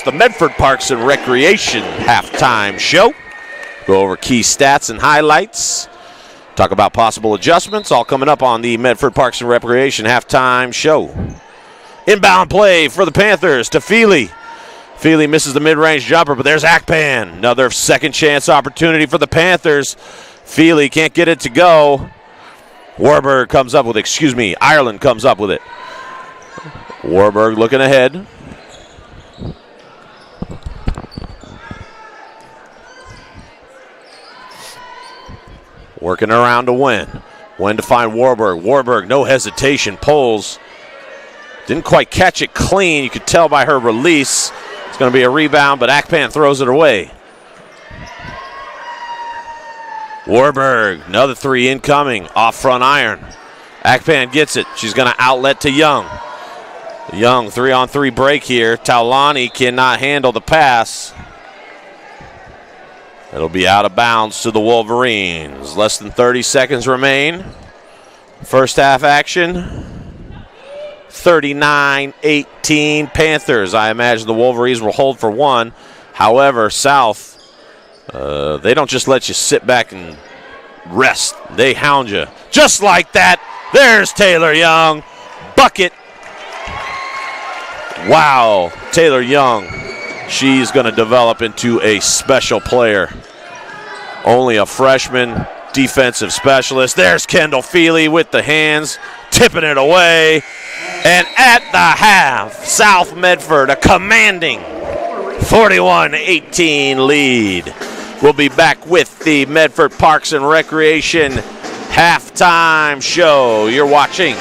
the Medford Parks and Recreation halftime show. Go over key stats and highlights. Talk about possible adjustments, all coming up on the Medford Parks and Recreation halftime show. Inbound play for the Panthers to Feely. Feely misses the mid-range jumper, but there's Akpan. Another second chance opportunity for the Panthers. Feely can't get it to go. Ireland comes up with it. Warburg looking ahead. Working around to Wynn. Wynn to find Warburg. Warburg, no hesitation, pulls. Didn't quite catch it clean. You could tell by her release. It's going to be a rebound, but Akpan throws it away. Warburg, another three incoming. Off front iron. Akpan gets it. She's going to outlet to Young. Young, 3-on-3 break here. Taulani cannot handle the pass. It'll be out of bounds to the Wolverines. Less than 30 seconds remain. First half action. 39-18 Panthers. I imagine the Wolverines will hold for one. However, South, they don't just let you sit back and rest. They hound you. Just like that. There's Taylor Young. Bucket. Wow. Taylor Young. She's going to develop into a special player. Only a freshman defensive specialist. There's Kendall Feely with the hands, tipping it away. And at the half, South Medford, a commanding 41-18 lead. We'll be back with the Medford Parks and Recreation halftime show. You're watching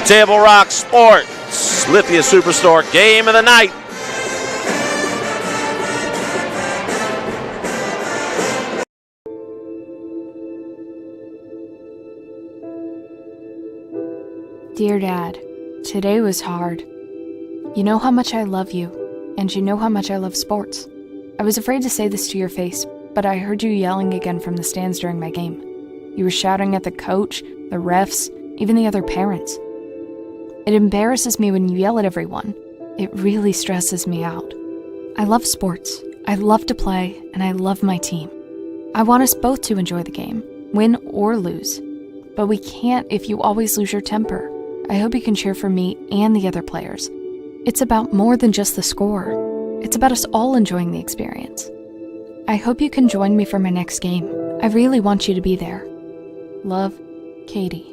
Table Rock Sports, Lithia Superstore game of the night. Dear Dad, today was hard. You know how much I love you, and you know how much I love sports. I was afraid to say this to your face, but I heard you yelling again from the stands during my game. You were shouting at the coach, the refs, even the other parents. It embarrasses me when you yell at everyone. It really stresses me out. I love sports. I love to play, and I love my team. I want us both to enjoy the game, win or lose. But we can't if you always lose your temper. I hope you can cheer for me and the other players. It's about more than just the score. It's about us all enjoying the experience. I hope you can join me for my next game. I really want you to be there. Love, Katie.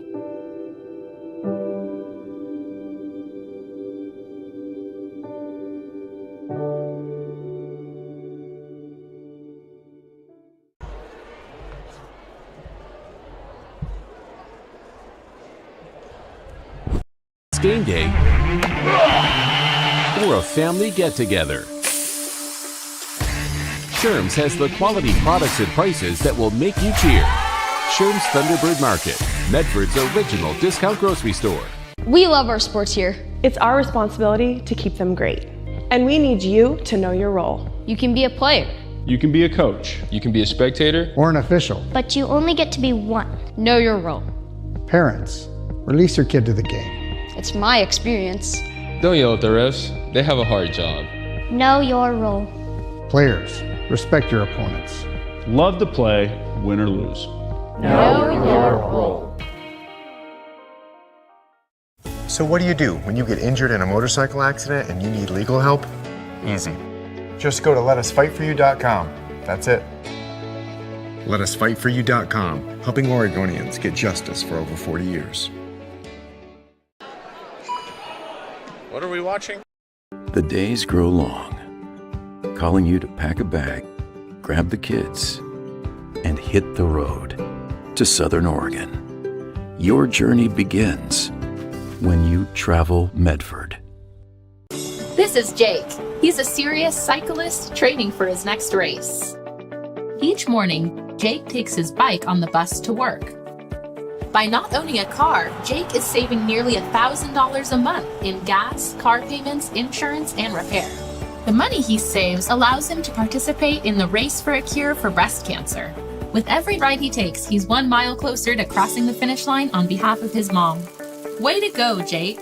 Game day or a family get-together. Sherm's has the quality products and prices that will make you cheer. Sherm's Thunderbird Market, Medford's original discount grocery store. We love our sports here. It's our responsibility to keep them great. And we need you to know your role. You can be a player. You can be a coach. You can be a spectator. Or an official. But you only get to be one. Know your role. Parents, release your kid to the game. It's my experience. Don't yell at the refs. They have a hard job. Know your role. Players, respect your opponents. Love to play, win or lose. Know your role. So what do when you get injured in a motorcycle accident and you need legal help? Easy. Just go to letusfightforyou.com. That's it. LetUsFightForYou.com, helping Oregonians get justice for over 40 years. What are we watching? The days grow long, calling you to pack a bag, grab the kids, and hit the road to Southern Oregon. Your journey begins when you travel Medford. This is Jake. He's a serious cyclist training for his next race. Each morning, Jake takes his bike on the bus to work. By not owning a car, Jake is saving nearly $1,000 a month in gas, car payments, insurance, and repair. The money he saves allows him to participate in the Race for a Cure for breast cancer. With every ride he takes, he's 1 mile closer to crossing the finish line on behalf of his mom. Way to go, Jake!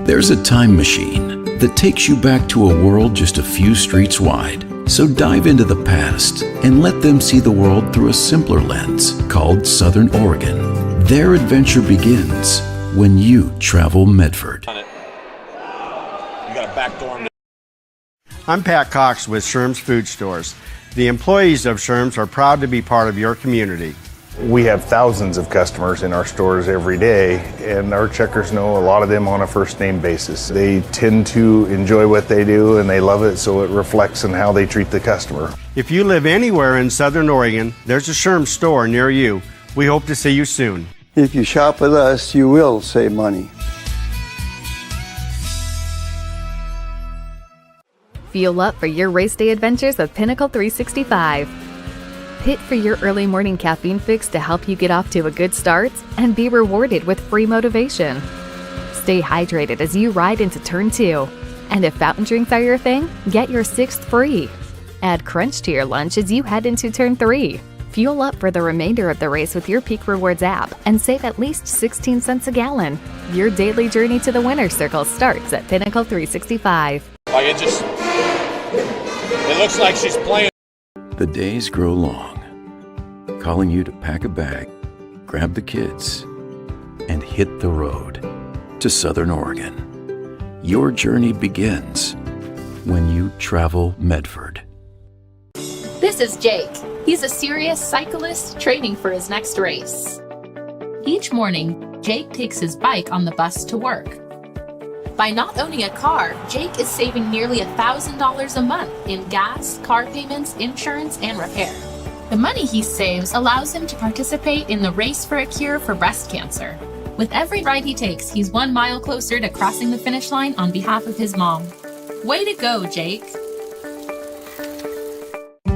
There's a time machine that takes you back to a world just a few streets wide. So dive into the past and let them see the world through a simpler lens called Southern Oregon. Their adventure begins when you travel Medford. You got a back door. I'm Pat Cox with Sherm's Food Stores. The employees of Sherm's are proud to be part of your community. We have thousands of customers in our stores every day, and our checkers know a lot of them on a first name basis. They tend to enjoy what they do and they love it, so it reflects in how they treat the customer. If you live anywhere in Southern Oregon, there's a Sherm's store near you. We hope to see you soon. If you shop with us, you will save money. Fuel up for your race day adventures with Pinnacle 365. Hit for your early morning caffeine fix to help you get off to a good start and be rewarded with free motivation. Stay hydrated as you ride into Turn 2. And if fountain drinks are your thing, get your 6th free. Add Crunch to your lunch as you head into Turn 3. Fuel up for the remainder of the race with your Peak Rewards app and save at least 16 cents a gallon. Your daily journey to the winner's circle starts at Pinnacle 365. Like it looks like she's playing. The days grow long, calling you to pack a bag, grab the kids, and hit the road to Southern Oregon. Your journey begins when you travel Medford. This is Jake. He's a serious cyclist training for his next race. Each morning, Jake takes his bike on the bus to work. By not owning a car, Jake is saving nearly $1,000 a month in gas, car payments, insurance, and repair. The money he saves allows him to participate in the Race for a Cure for breast cancer. With every ride he takes, he's 1 mile closer to crossing the finish line on behalf of his mom. Way to go, Jake!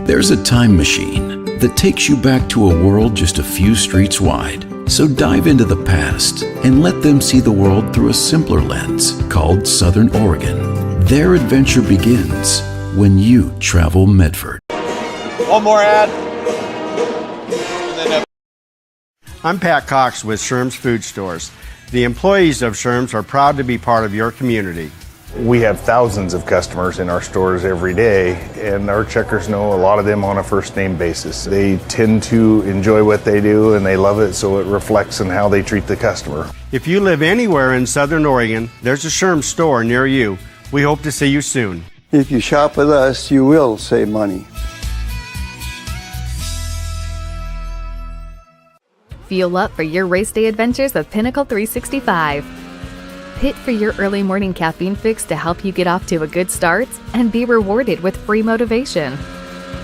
There's a time machine that takes you back to a world just a few streets wide. So dive into the past and let them see the world through a simpler lens called Southern Oregon. Their adventure begins when you travel Medford. One more ad. I'm Pat Cox with Sherm's Food Stores. The employees of Sherm's are proud to be part of your community. We have thousands of customers in our stores every day, and our checkers know a lot of them on a first name basis. They tend to enjoy what they do and they love it, so it reflects in how they treat the customer. If you live anywhere in Southern Oregon, there's a Sherm's store near you. We hope to see you soon. If you shop with us, you will save money. Fuel up for your race day adventures with Pinnacle 365. Hit for your early morning caffeine fix to help you get off to a good start and be rewarded with free motivation.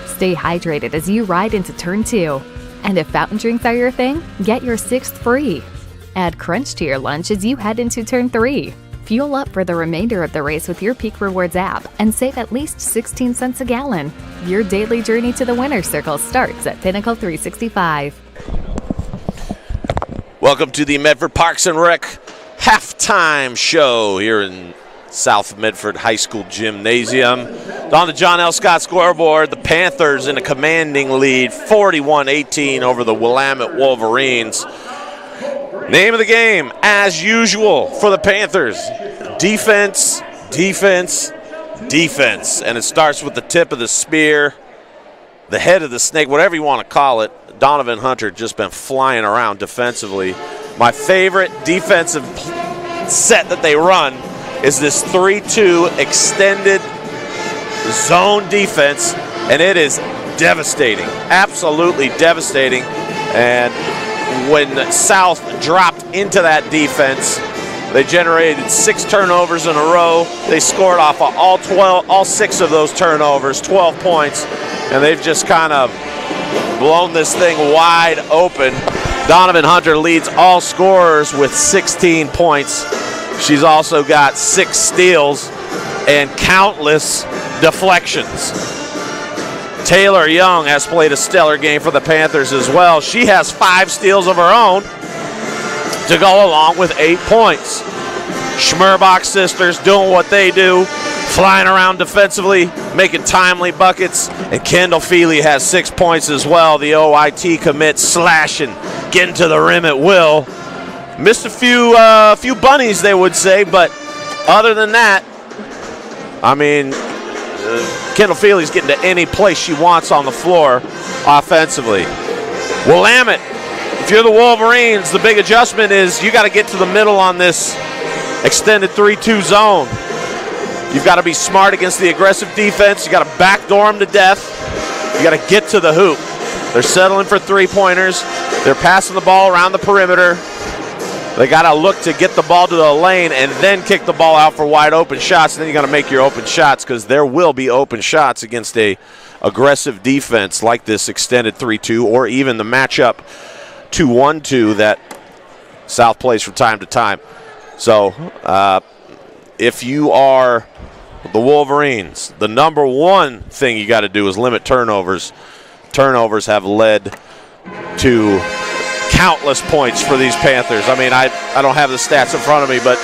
Stay hydrated as you ride into Turn 2. And if fountain drinks are your thing, get your 6th free. Add Crunch to your lunch as you head into Turn 3. Fuel up for the remainder of the race with your Peak Rewards app and save at least 16 cents a gallon. Your daily journey to the winner's circle starts at Pinnacle 365. Welcome to the Medford Parks and Rec halftime show here in South Medford High School Gymnasium. On the John L. Scott scoreboard, the Panthers in a commanding lead, 41-18 over the Willamette Wolverines. Name of the game, as usual for the Panthers, defense, defense, defense. And it starts with the tip of the spear, the head of the snake, whatever you want to call it. Donovan Hunter just been flying around defensively. My favorite defensive set that they run is this 3-2 extended zone defense, and it is devastating, absolutely devastating. And when South dropped into that defense, they generated 6 turnovers in a row. They scored off of all 6 of those turnovers, 12 points, and they've just kind of blown this thing wide open. Donovan Hunter leads all scorers with 16 points. She's also got 6 steals and countless deflections. Taylor Young has played a stellar game for the Panthers as well. She has 5 steals of her own to go along with 8 points. Schmerbach sisters doing what they do, flying around defensively, making timely buckets, and Kendall Feely has 6 points as well. The OIT commit slashing, getting to the rim at will. Missed a few bunnies, they would say, but other than that, I mean, Kendall Feely's getting to any place she wants on the floor offensively. Willamette, if you're the Wolverines, the big adjustment is you got to get to the middle on this extended 3-2 zone. You've got to be smart against the aggressive defense. You got to backdoor them to death. You got to get to the hoop. They're settling for 3-pointers. They're passing the ball around the perimeter. They got to look to get the ball to the lane and then kick the ball out for wide open shots. And then you got to make your open shots because there will be open shots against a aggressive defense like this extended 3-2 or even the matchup 2-1-2 that South plays from time to time. So if you are the Wolverines, the number one thing you got to do is limit turnovers. Turnovers have led to countless points for these Panthers. I mean, I don't have the stats in front of me, but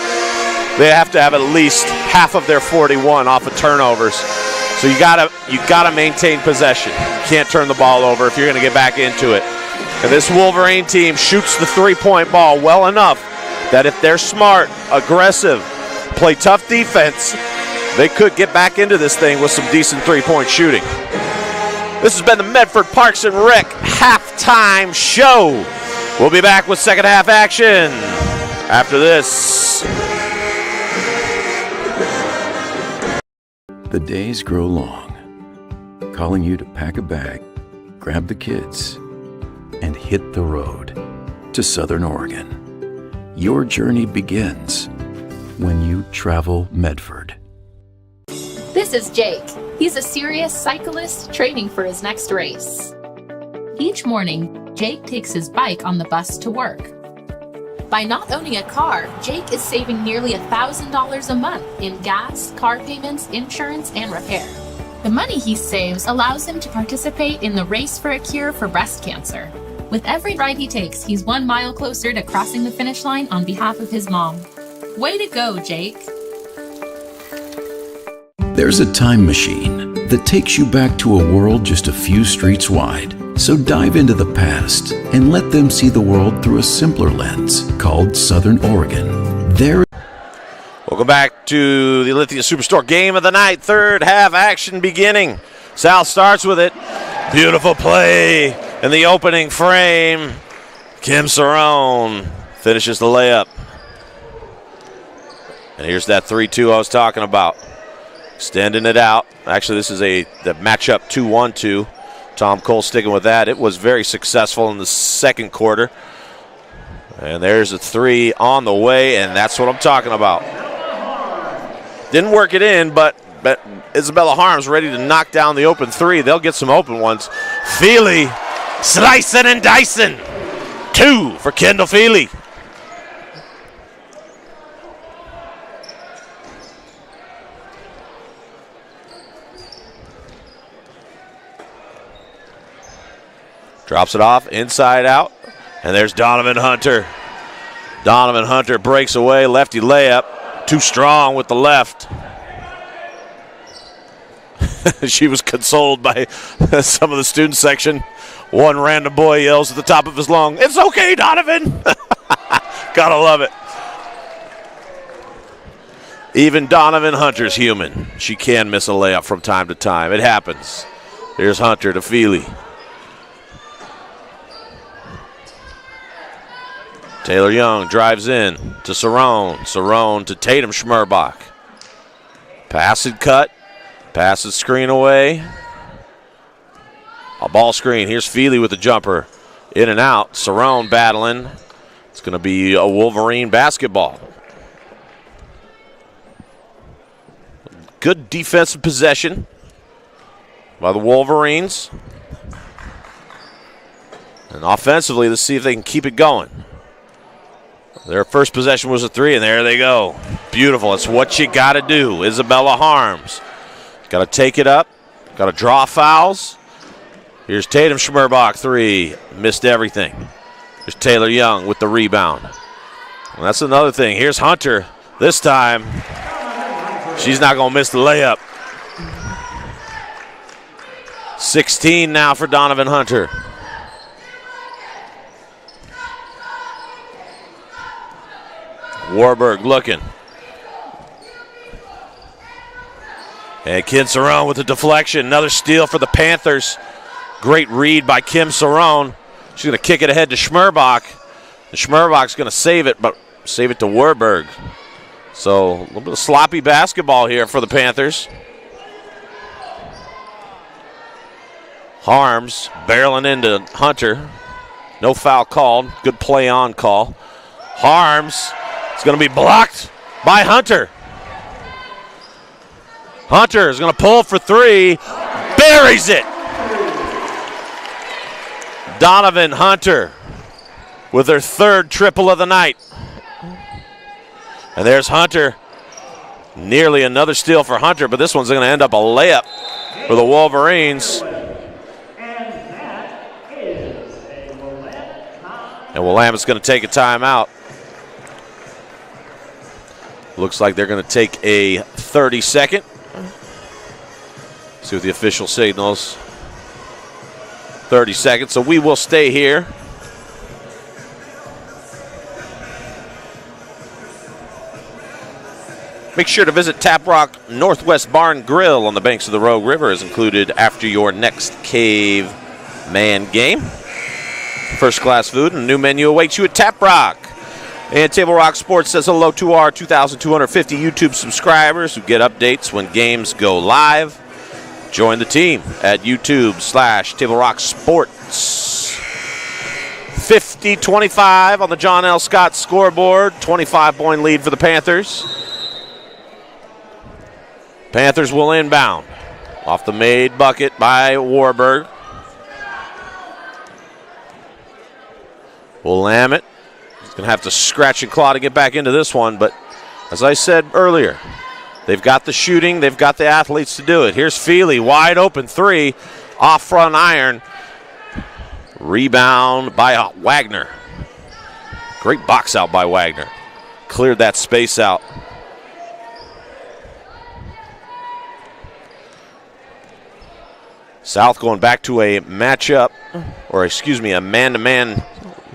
they have to have at least half of their 41 off of turnovers. So you gotta maintain possession. You can't turn the ball over if you're going to get back into it. And this Wolverine team shoots the 3-point ball well enough that if they're smart, aggressive, play tough defense, they could get back into this thing with some decent 3-point shooting. This has been the Medford Parks and Rec halftime show. We'll be back with second half action after this. The days grow long, calling you to pack a bag, grab the kids, and hit the road to Southern Oregon. Your journey begins when you travel Medford. This is Jake. He's a serious cyclist training for his next race. Each morning, Jake takes his bike on the bus to work. By not owning a car, Jake is saving nearly $1,000 a month in gas, car payments, insurance, and repair. The money he saves allows him to participate in the Race for a Cure for breast cancer. With every ride he takes, he's 1 mile closer to crossing the finish line on behalf of his mom. Way to go, Jake. There's a time machine that takes you back to a world just a few streets wide. So dive into the past and let them see the world through a simpler lens called Southern Oregon. Welcome back to the Olympia Superstore game of the night. Third half action beginning. South starts with it. Beautiful play in the opening frame. Kim Cerrone finishes the layup. And here's that 3-2 I was talking about. Extending it out. Actually, this is the matchup 2-1-2. Tom Cole sticking with that. It was very successful in the second quarter. And there's a 3 on the way, and that's what I'm talking about. Didn't work it in, but Isabella Harms ready to knock down the open 3. They'll get some open ones. Feely slicing and dicing. 2 for Kendall Feely. Drops it off, inside out, and there's Donovan Hunter. Donovan Hunter breaks away, lefty layup. Too strong with the left. She was consoled by some of the student section. One random boy yells at the top of his lung, "It's okay, Donovan!" Gotta love it. Even Donovan Hunter's human. She can miss a layup from time to time. It happens. Here's Hunter to Feely. Taylor Young drives in to Cerrone. Cerrone to Tatum Schmerbach. Pass and cut. Passes screen away. A ball screen. Here's Feely with the jumper. In and out. Cerrone battling. It's going to be a Wolverine basketball. Good defensive possession by the Wolverines. And offensively, let's see if they can keep it going. Their first possession was a 3, and there they go. Beautiful. It's what you got to do. Isabella Harms. Got to take it up. Got to draw fouls. Here's Tatum Schmerbach, 3. Missed everything. Here's Taylor Young with the rebound. And that's another thing. Here's Hunter. This time, she's not going to miss the layup. 16 now for Donovan Hunter. Warburg looking. And Kim Cerrone with the deflection. Another steal for the Panthers. Great read by Kim Cerrone. She's going to kick it ahead to Schmerbach. And Schmerbach's going to save it, but save it to Warburg. So a little bit of sloppy basketball here for the Panthers. Harms barreling into Hunter. No foul called. Good play on call. Harms. It's going to be blocked by Hunter. Hunter is going to pull for 3. Buries it. Donovan Hunter with her 3rd triple of the night. And there's Hunter. Nearly another steal for Hunter, but this one's going to end up a layup for the Wolverines. And Willamette's going to take a timeout. Looks like they're going to take a 30-second. See what the official signals. 30 seconds, so we will stay here. Make sure to visit Tap Rock Northwest Bar and Grill on the banks of the Rogue River, is included after your next Caveman game. First class food and a new menu awaits you at Tap Rock. And Table Rock Sports says hello to our 2,250 YouTube subscribers who get updates when games go live. Join the team at YouTube/Table Rock Sports. 50-25 on the John L. Scott scoreboard. 25-point lead for the Panthers. Panthers will inbound. Off the made bucket by Warburg. Willamette. He's going to have to scratch and claw to get back into this one, but as I said earlier, they've got the shooting, they've got the athletes to do it. Here's Feely, wide open 3, off front iron. Rebound by Wagner. Great box out by Wagner. Cleared that space out. South going back to a matchup, or excuse me, a man-to-man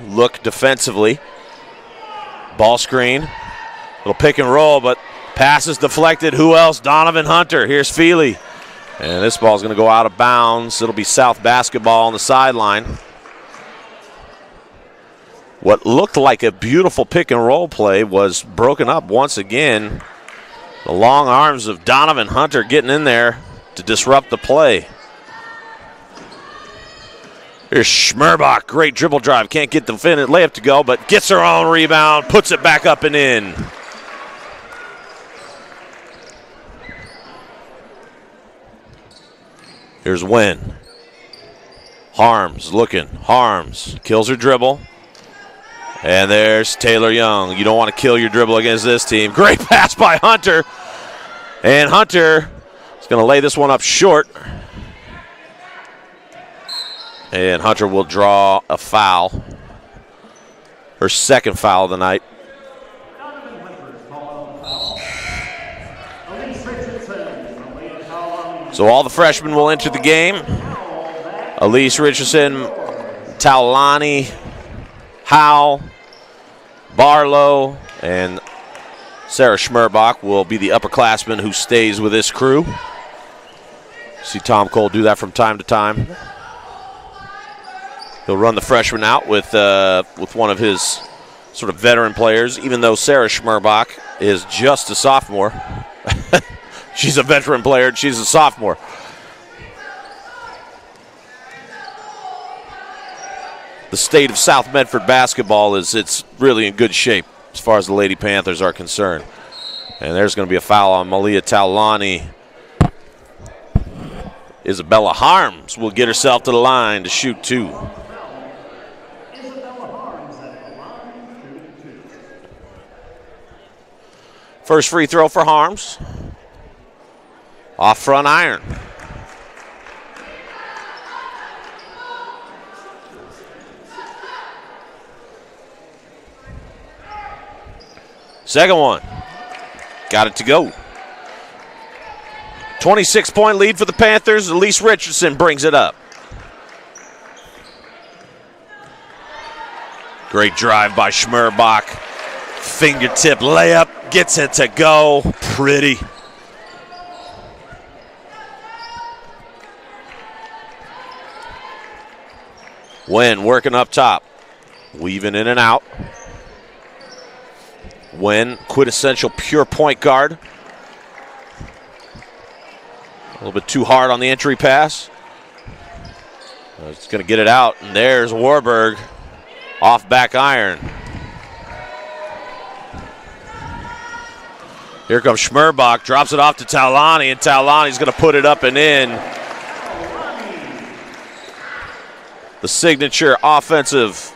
look defensively. Ball screen. Little pick and roll, but pass is deflected. Who else? Donovan Hunter. Here's Feely. And this ball's going to go out of bounds. It'll be South basketball on the sideline. What looked like a beautiful pick and roll play was broken up once again. The long arms of Donovan Hunter getting in there to disrupt the play. Here's Schmerbach, great dribble drive. Can't get the layup to go, but gets her own rebound, puts it back up and in. Here's Wynn. Harms looking. Harms kills her dribble. And there's Taylor Young. You don't want to kill your dribble against this team. Great pass by Hunter. And Hunter is going to lay this one up short. And Hunter will draw a foul. Her 2nd foul of the night. So all the freshmen will enter the game. Elise Richardson, Taulani, Howe, Barlow, and Sarah Schmerbach will be the upperclassman who stays with this crew. See Tom Cole do that from time to time. He'll run the freshman out with one of his sort of veteran players, even though Sarah Schmerbach is just a sophomore. She's a veteran player, and she's a sophomore. the state of South Medford basketball is it's really in good shape as far as the Lady Panthers are concerned. And there's going to be a foul on Malia Taulani. Isabella Harms will get herself to the line to shoot 2. First free throw for Harms. Off front iron. Second one. Got it to go. 26-point lead for the Panthers. Elise Richardson brings it up. Great drive by Schmerbach. Fingertip layup. Gets it to go. Pretty. Wen working up top. Weaving in and out. Wen, quintessential pure point guard. A little bit too hard on the entry pass. It's going to get it out, and there's Warburg off back iron. Here comes Schmerbach, drops it off to Taulani, and Taulani's going to put it up and in. The signature offensive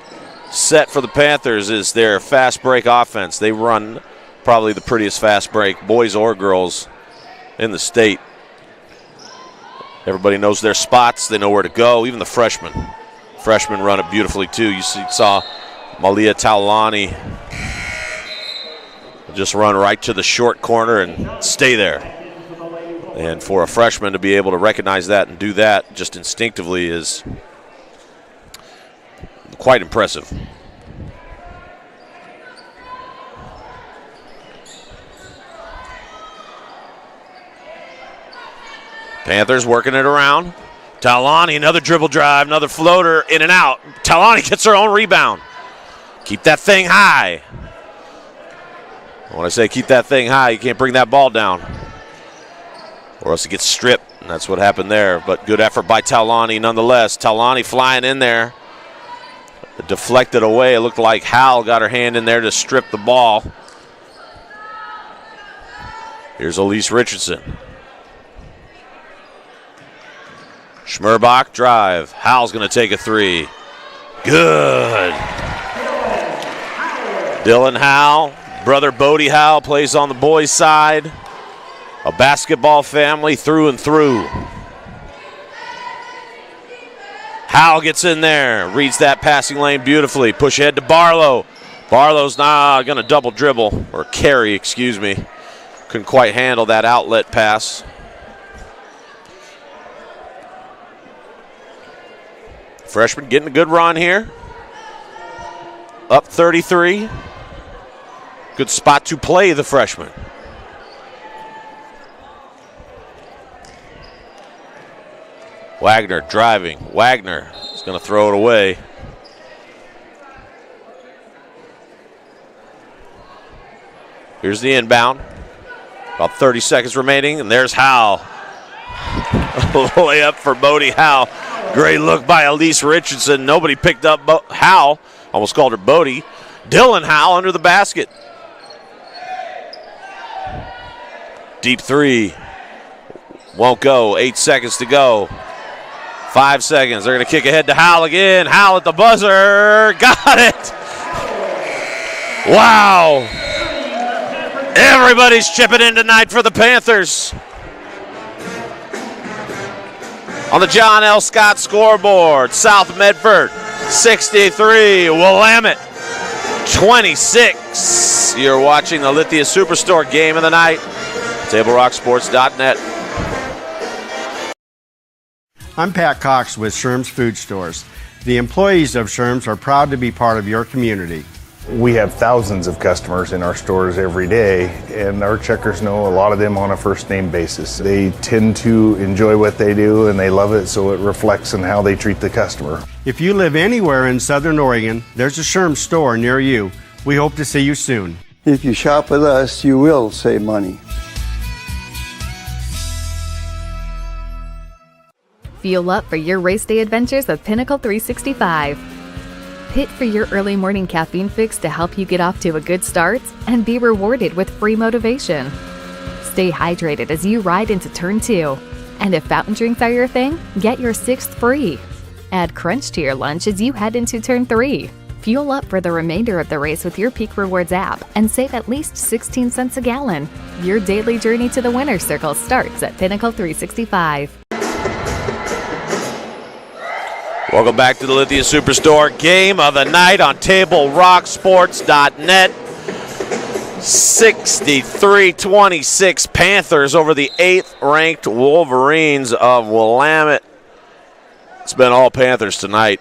set for the Panthers is their fast break offense. They run probably the prettiest fast break, boys or girls, in the state. Everybody knows their spots. They know where to go. Even the freshmen. Freshmen run it beautifully, too. You saw Malia Taulani just run right to the short corner and stay there. And for a freshman to be able to recognize that and do that just instinctively is quite impressive. Panthers working it around. Taulani, another dribble drive, another floater, in and out. Taulani gets her own rebound. Keep that thing high. When I say keep that thing high, you can't bring that ball down, or else it gets stripped, and that's what happened there. But good effort by Taulani nonetheless. Taulani flying in there. It deflected away. It looked like Hal got her hand in there to strip the ball. Here's Elise Richardson. Schmerbach drive. Hal's going to take a three. Good. Dylan Hal, brother Bodie Hal, plays on the boys' side. A basketball family through and through. Hal gets in there, reads that passing lane beautifully. Push ahead to Barlow. Barlow's going to double dribble, or carry, excuse me. Couldn't quite handle that outlet pass. Freshman getting a good run here. Up 33. Good spot to play the freshman. Wagner driving. Wagner is going to throw it away. Here's the inbound. About 30 seconds remaining, and there's Hal. Layup for Bodie Hal. Great look by Elise Richardson. Nobody picked up Hal. Almost called her Bodie. Dylan Hal under the basket. Deep three. Won't go. 8 seconds to go. 5 seconds. They're going to kick ahead to Hal again. Hal at the buzzer. Got it. Wow. Everybody's chipping in tonight for the Panthers. On the John L. Scott scoreboard, South Medford 63, Willamette 26. You're watching the Lithia Superstore game of the night. TableRockSports.net. I'm Pat Cox with Sherm's Food Stores. The employees of Sherm's are proud to be part of your community. We have thousands of customers in our stores every day, and our checkers know a lot of them on a first-name basis. They tend to enjoy what they do, and they love it, so it reflects in how they treat the customer. If you live anywhere in Southern Oregon, there's a Sherm's store near you. We hope to see you soon. If you shop with us, you will save money. Fuel up for your race day adventures with Pinnacle 365. Pit for your early morning caffeine fix to help you get off to a good start and be rewarded with free motivation. Stay hydrated as you ride into Turn 2. And if fountain drinks are your thing, get your 6th free. Add Crunch to your lunch as you head into Turn 3. Fuel up for the remainder of the race with your Peak Rewards app and save at least 16 cents a gallon. Your daily journey to the winner's circle starts at Pinnacle 365. Welcome back to the Lithia Superstore. Game of the night on TableRockSports.net. 63-26 Panthers over the 8th-ranked Wolverines of Willamette. It's been all Panthers tonight.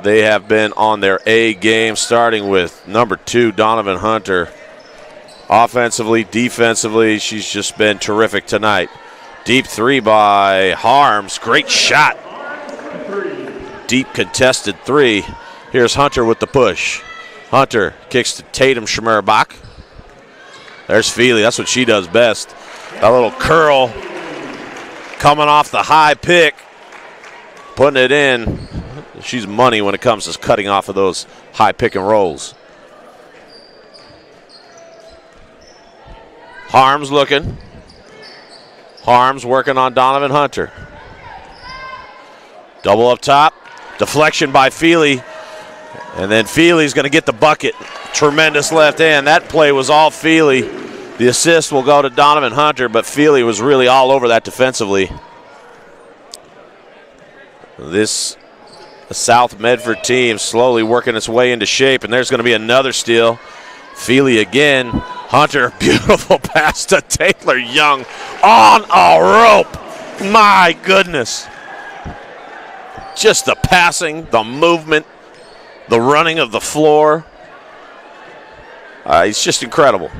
They have been on their A game, starting with number 2, Donovan Hunter. Offensively, defensively, she's just been terrific tonight. Deep 3 by Harms. Great shot. Deep contested 3. Here's Hunter with the push. Hunter kicks to Tatum Schmerbach. There's Feely. That's what she does best. That little curl coming off the high pick, putting it in. She's money when it comes to cutting off of those high pick and rolls. Harms looking. Harms working on Donovan Hunter. Double up top. Deflection by Feely. And then Feely's going to get the bucket. Tremendous left hand. That play was all Feely. The assist will go to Donovan Hunter, but Feely was really all over that defensively. This South Medford team slowly working its way into shape, and there's going to be another steal. Feely again. Hunter, beautiful pass to Taylor Young on a rope. My goodness. Just the passing, the movement, the running of the floor. It's just incredible.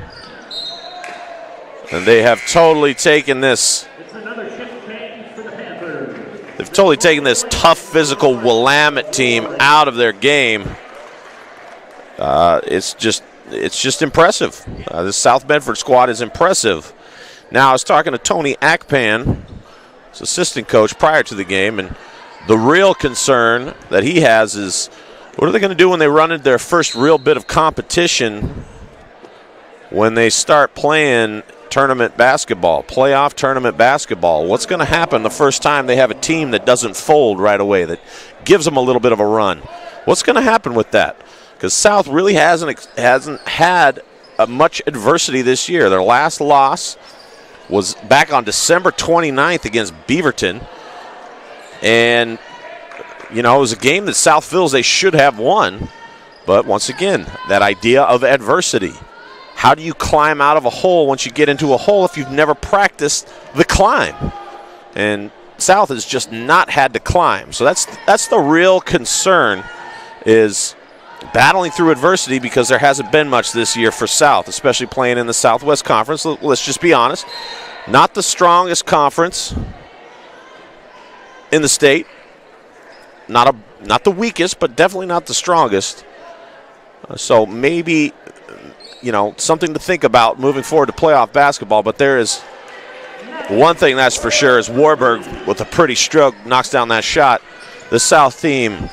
And they have totally taken this. They've totally taken this tough, physical Willamette team out of their game. It's just impressive. This South Medford squad is impressive. Now, I was talking to Tony Akpan, his assistant coach, prior to the game, and the real concern that he has is, what are they going to do when they run into their first real bit of competition when they start playing tournament basketball, playoff tournament basketball? What's going to happen the first time they have a team that doesn't fold right away, that gives them a little bit of a run? What's going to happen with that? Because South really hasn't had much adversity this year. Their last loss was back on December 29th against Beaverton. And, you know, it was a game that South feels they should have won. But once again, that idea of adversity. How do you climb out of a hole once you get into a hole if you've never practiced the climb? And South has just not had to climb. So that's the real concern, is battling through adversity, because there hasn't been much this year for South, especially playing in the Southwest Conference. Let's just be honest. Not the strongest conference in the state. Not the weakest, but definitely not the strongest. So maybe, you know, something to think about moving forward to playoff basketball. But there is one thing that's for sure, is Warburg, with a pretty stroke, knocks down that shot. The South team,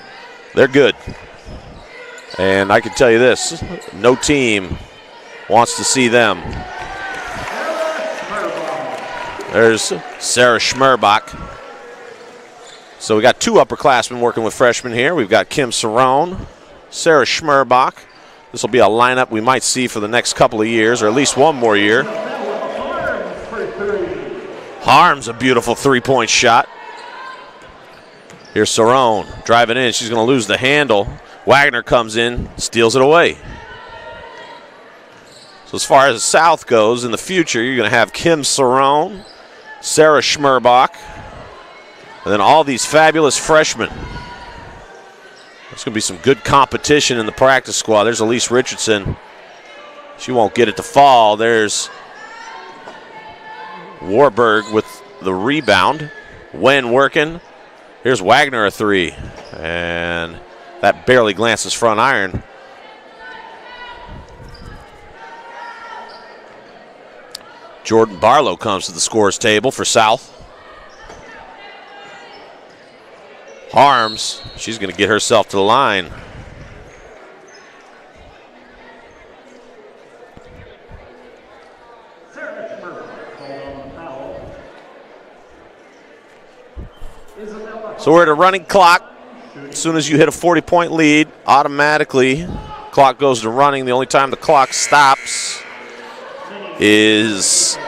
they're good. And I can tell you this, no team wants to see them. There's Sarah Schmerbach. So we got two upperclassmen working with freshmen here. We've got Kim Cerrone, Sarah Schmerbach. This will be a lineup we might see for the next couple of years, or at least one more year. Harms, a beautiful three-point shot. Here's Cerrone driving in. She's going to lose the handle. Wagner comes in, steals it away. So as far as South goes, in the future, you're going to have Kim Cerrone, Sarah Schmerbach, and then all these fabulous freshmen. There's going to be some good competition in the practice squad. There's Elise Richardson. She won't get it to fall. There's Warburg with the rebound. Wen working. Here's Wagner, a three. And that barely glances front iron. Jordan Barlow comes to the scores table for South. Harms, she's going to get herself to the line. So we're at a running clock. As soon as you hit a 40-point lead, automatically clock goes to running. The only time the clock stops is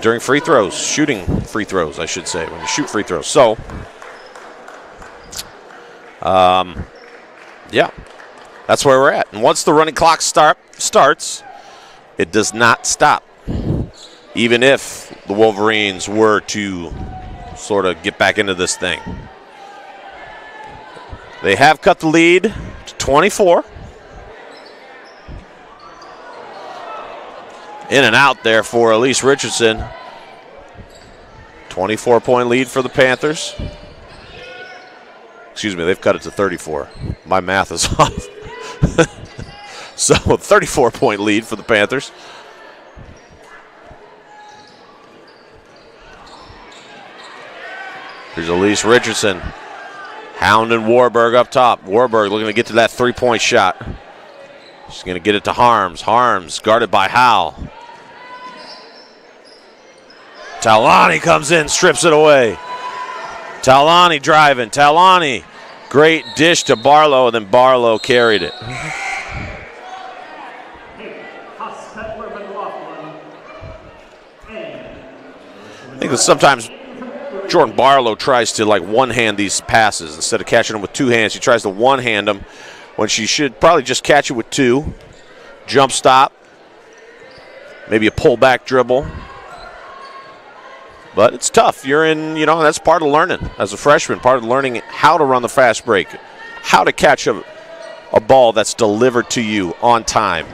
during free throws, shooting free throws, I should say, when you shoot free throws. So, yeah, that's where we're at. And once the running clock starts, it does not stop. Even if the Wolverines were to sort of get back into this thing. They have cut the lead to 24. In and out there for Elise Richardson. 24-point lead for the Panthers. Excuse me, they've cut it to 34. My math is off. So 34-point lead for the Panthers. Here's Elise Richardson. Hounding Warburg up top. Warburg looking to get to that three-point shot. She's going to get it to Harms. Harms guarded by Howell. Talani comes in, strips it away. Talani driving. Talani, great dish to Barlow, and then Barlow carried it. I think that sometimes Jordan Barlow tries to like one-hand these passes. Instead of catching them with two hands, she tries to one-hand them when she should probably just catch it with two. Jump stop. Maybe a pull-back dribble. But it's tough. You're in, that's part of learning as a freshman, part of learning how to run the fast break, how to catch a ball that's delivered to you on time,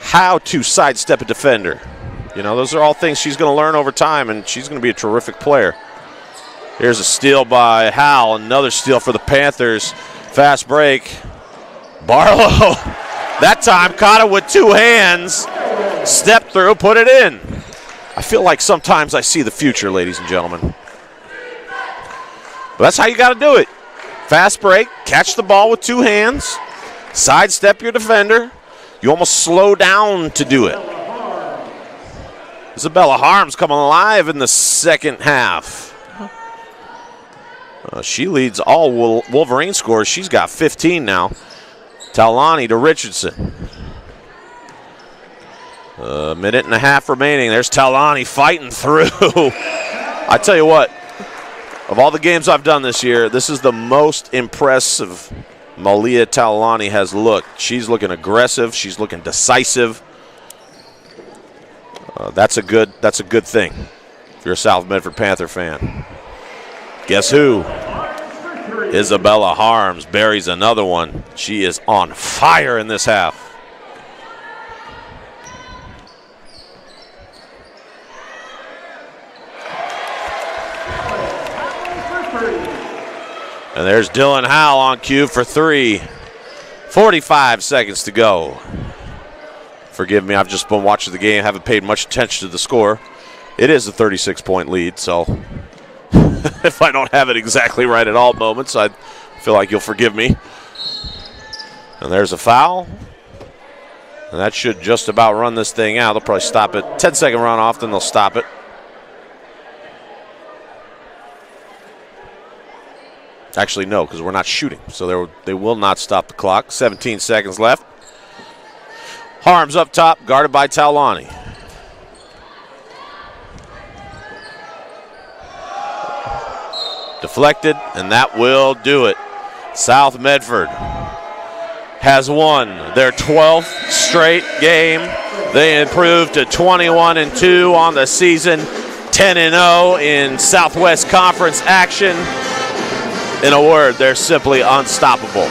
how to sidestep a defender. Those are all things she's going to learn over time, and she's going to be a terrific player. Here's a steal by Howell, another steal for the Panthers. Fast break. Barlow, that time caught it with two hands, stepped through, put it in. I feel like sometimes I see the future, ladies and gentlemen. But that's how you got to do it. Fast break, catch the ball with two hands, sidestep your defender. You almost slow down to do it. Isabella Harms coming alive in the second half. She leads all Wolverine scores. She's got 15 now. Talani to Richardson. A minute and a half remaining. There's Talani fighting through. I tell you what, of all the games I've done this year, this is the most impressive Malia Talani has looked. She's looking aggressive. She's looking decisive. That's a good thing if you're a South Medford Panther fan. Guess who? Isabella Harms buries another one. She is on fire in this half. And there's Dylan Howell on cue for three. 45 seconds to go. Forgive me, I've just been watching the game, haven't paid much attention to the score. It is a 36-point lead, so if I don't have it exactly right at all moments, I feel like you'll forgive me. And there's a foul. And that should just about run this thing out. They'll probably stop it. 10-second runoff, then they'll stop it. Actually, no, because we're not shooting. So they will not stop the clock. 17 seconds left. Harms up top, guarded by Talani. Deflected, and that will do it. South Medford has won their 12th straight game. They improved to 21-2 on the season, 10-0 in Southwest Conference action. In a word, they're simply unstoppable.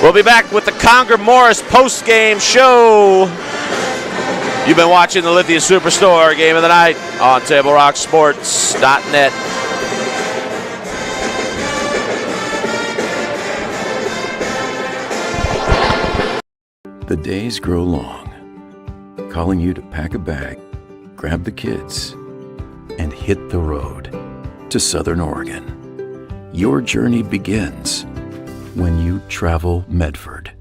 We'll be back with the Conger Morris post-game show. You've been watching the Lithia Superstore Game of the Night on TableRockSports.net. The days grow long, calling you to pack a bag, grab the kids, and hit the road to Southern Oregon. Your journey begins when you travel Medford.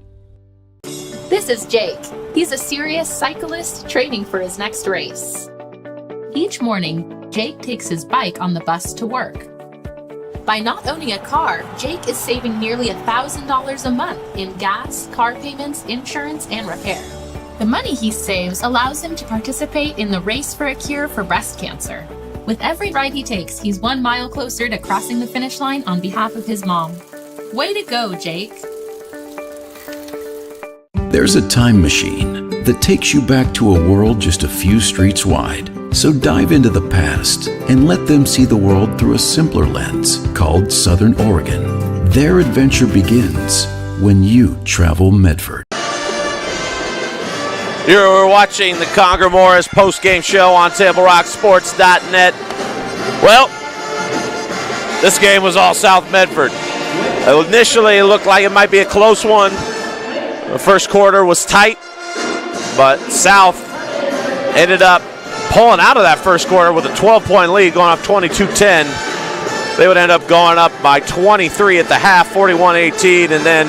This is Jake. He's a serious cyclist training for his next race. Each morning, Jake Jake takes his bike on the bus to work. By not owning a car, Jake is saving nearly $1,000 a month in gas, car payments, insurance, and repair. The money he saves allows him to participate in the race for a cure for breast cancer. With every ride he takes, he's 1 mile closer to crossing the finish line on behalf of his mom. Way to go, Jake! There's a time machine that takes you back to a world just a few streets wide. So dive into the past and let them see the world through a simpler lens called Southern Oregon. Their adventure begins when you travel Medford. You're watching the Conger Morris postgame show on TableRockSports.net. Well, this game was all South Medford. Initially, it looked like it might be a close one. The first quarter was tight, but South ended up pulling out of that first quarter with a 12-point lead, going up 22-10. They would end up going up by 23 at the half, 41-18, and then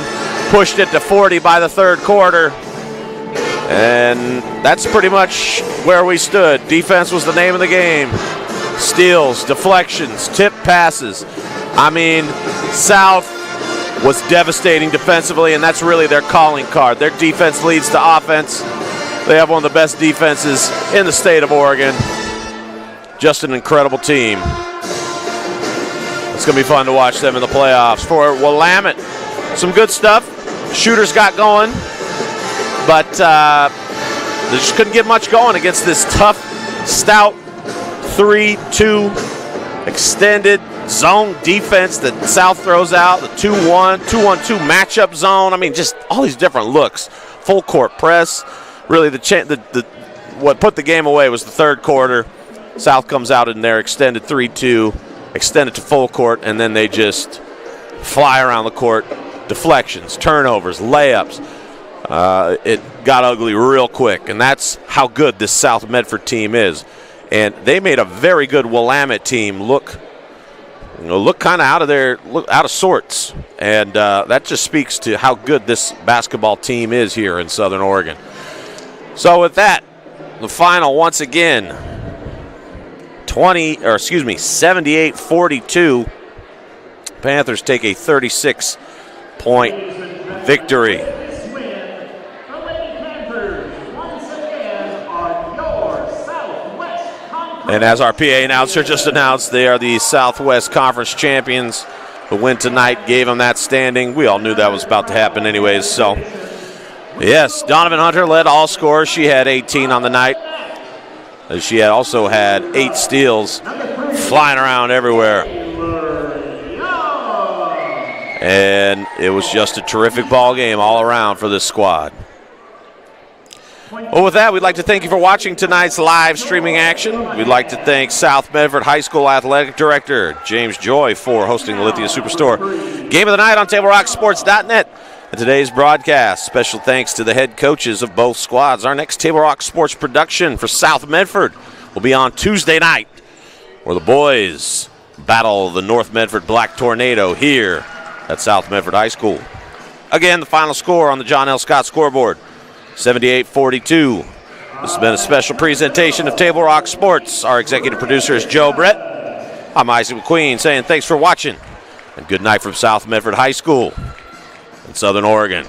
pushed it to 40 by the third quarter. And that's pretty much where we stood. Defense was the name of the game. Steals, deflections, tip passes. I mean, South was devastating defensively, and that's really their calling card. Their defense leads to offense. They have one of the best defenses in the state of Oregon. Just an incredible team. It's going to be fun to watch them in the playoffs. For Willamette, some good stuff. Shooters got going, but they just couldn't get much going against this tough, stout 3-2 extended zone defense that South throws out, the 2-1, 2-1-2 matchup zone. I mean, just all these different looks. Full court press. Really, what put the game away was the third quarter. South comes out in their extended 3-2, extended to full court, and then they just fly around the court. Deflections, turnovers, layups. It got ugly real quick, and that's how good this South Medford team is. And they made a very good Willamette team look kind of out of sorts, and that just speaks to how good this basketball team is here in Southern Oregon. So with that, the final once again, 78-42. Panthers take a 36-point victory. And as our PA announcer just announced, they are the Southwest Conference champions. The win tonight gave them that standing. We all knew that was about to happen anyways. So, yes, Donovan Hunter led all scorers. She had 18 on the night. She had also had 8 steals flying around everywhere. And it was just a terrific ball game all around for this squad. Well, with that, we'd like to thank you for watching tonight's live streaming action. We'd like to thank South Medford High School Athletic Director James Joy for hosting the Lithia Superstore Game of the Night on TableRockSports.net. And today's broadcast, special thanks to the head coaches of both squads. Our next Table Rock Sports production for South Medford will be on Tuesday night, where the boys battle the North Medford Black Tornado here at South Medford High School. Again, the final score on the John L. Scott scoreboard, 78-42. This has been a special presentation of Table Rock Sports. Our executive producer is Joe Brett. I'm Isaac McQueen saying thanks for watching, and good night from South Medford High School in Southern Oregon.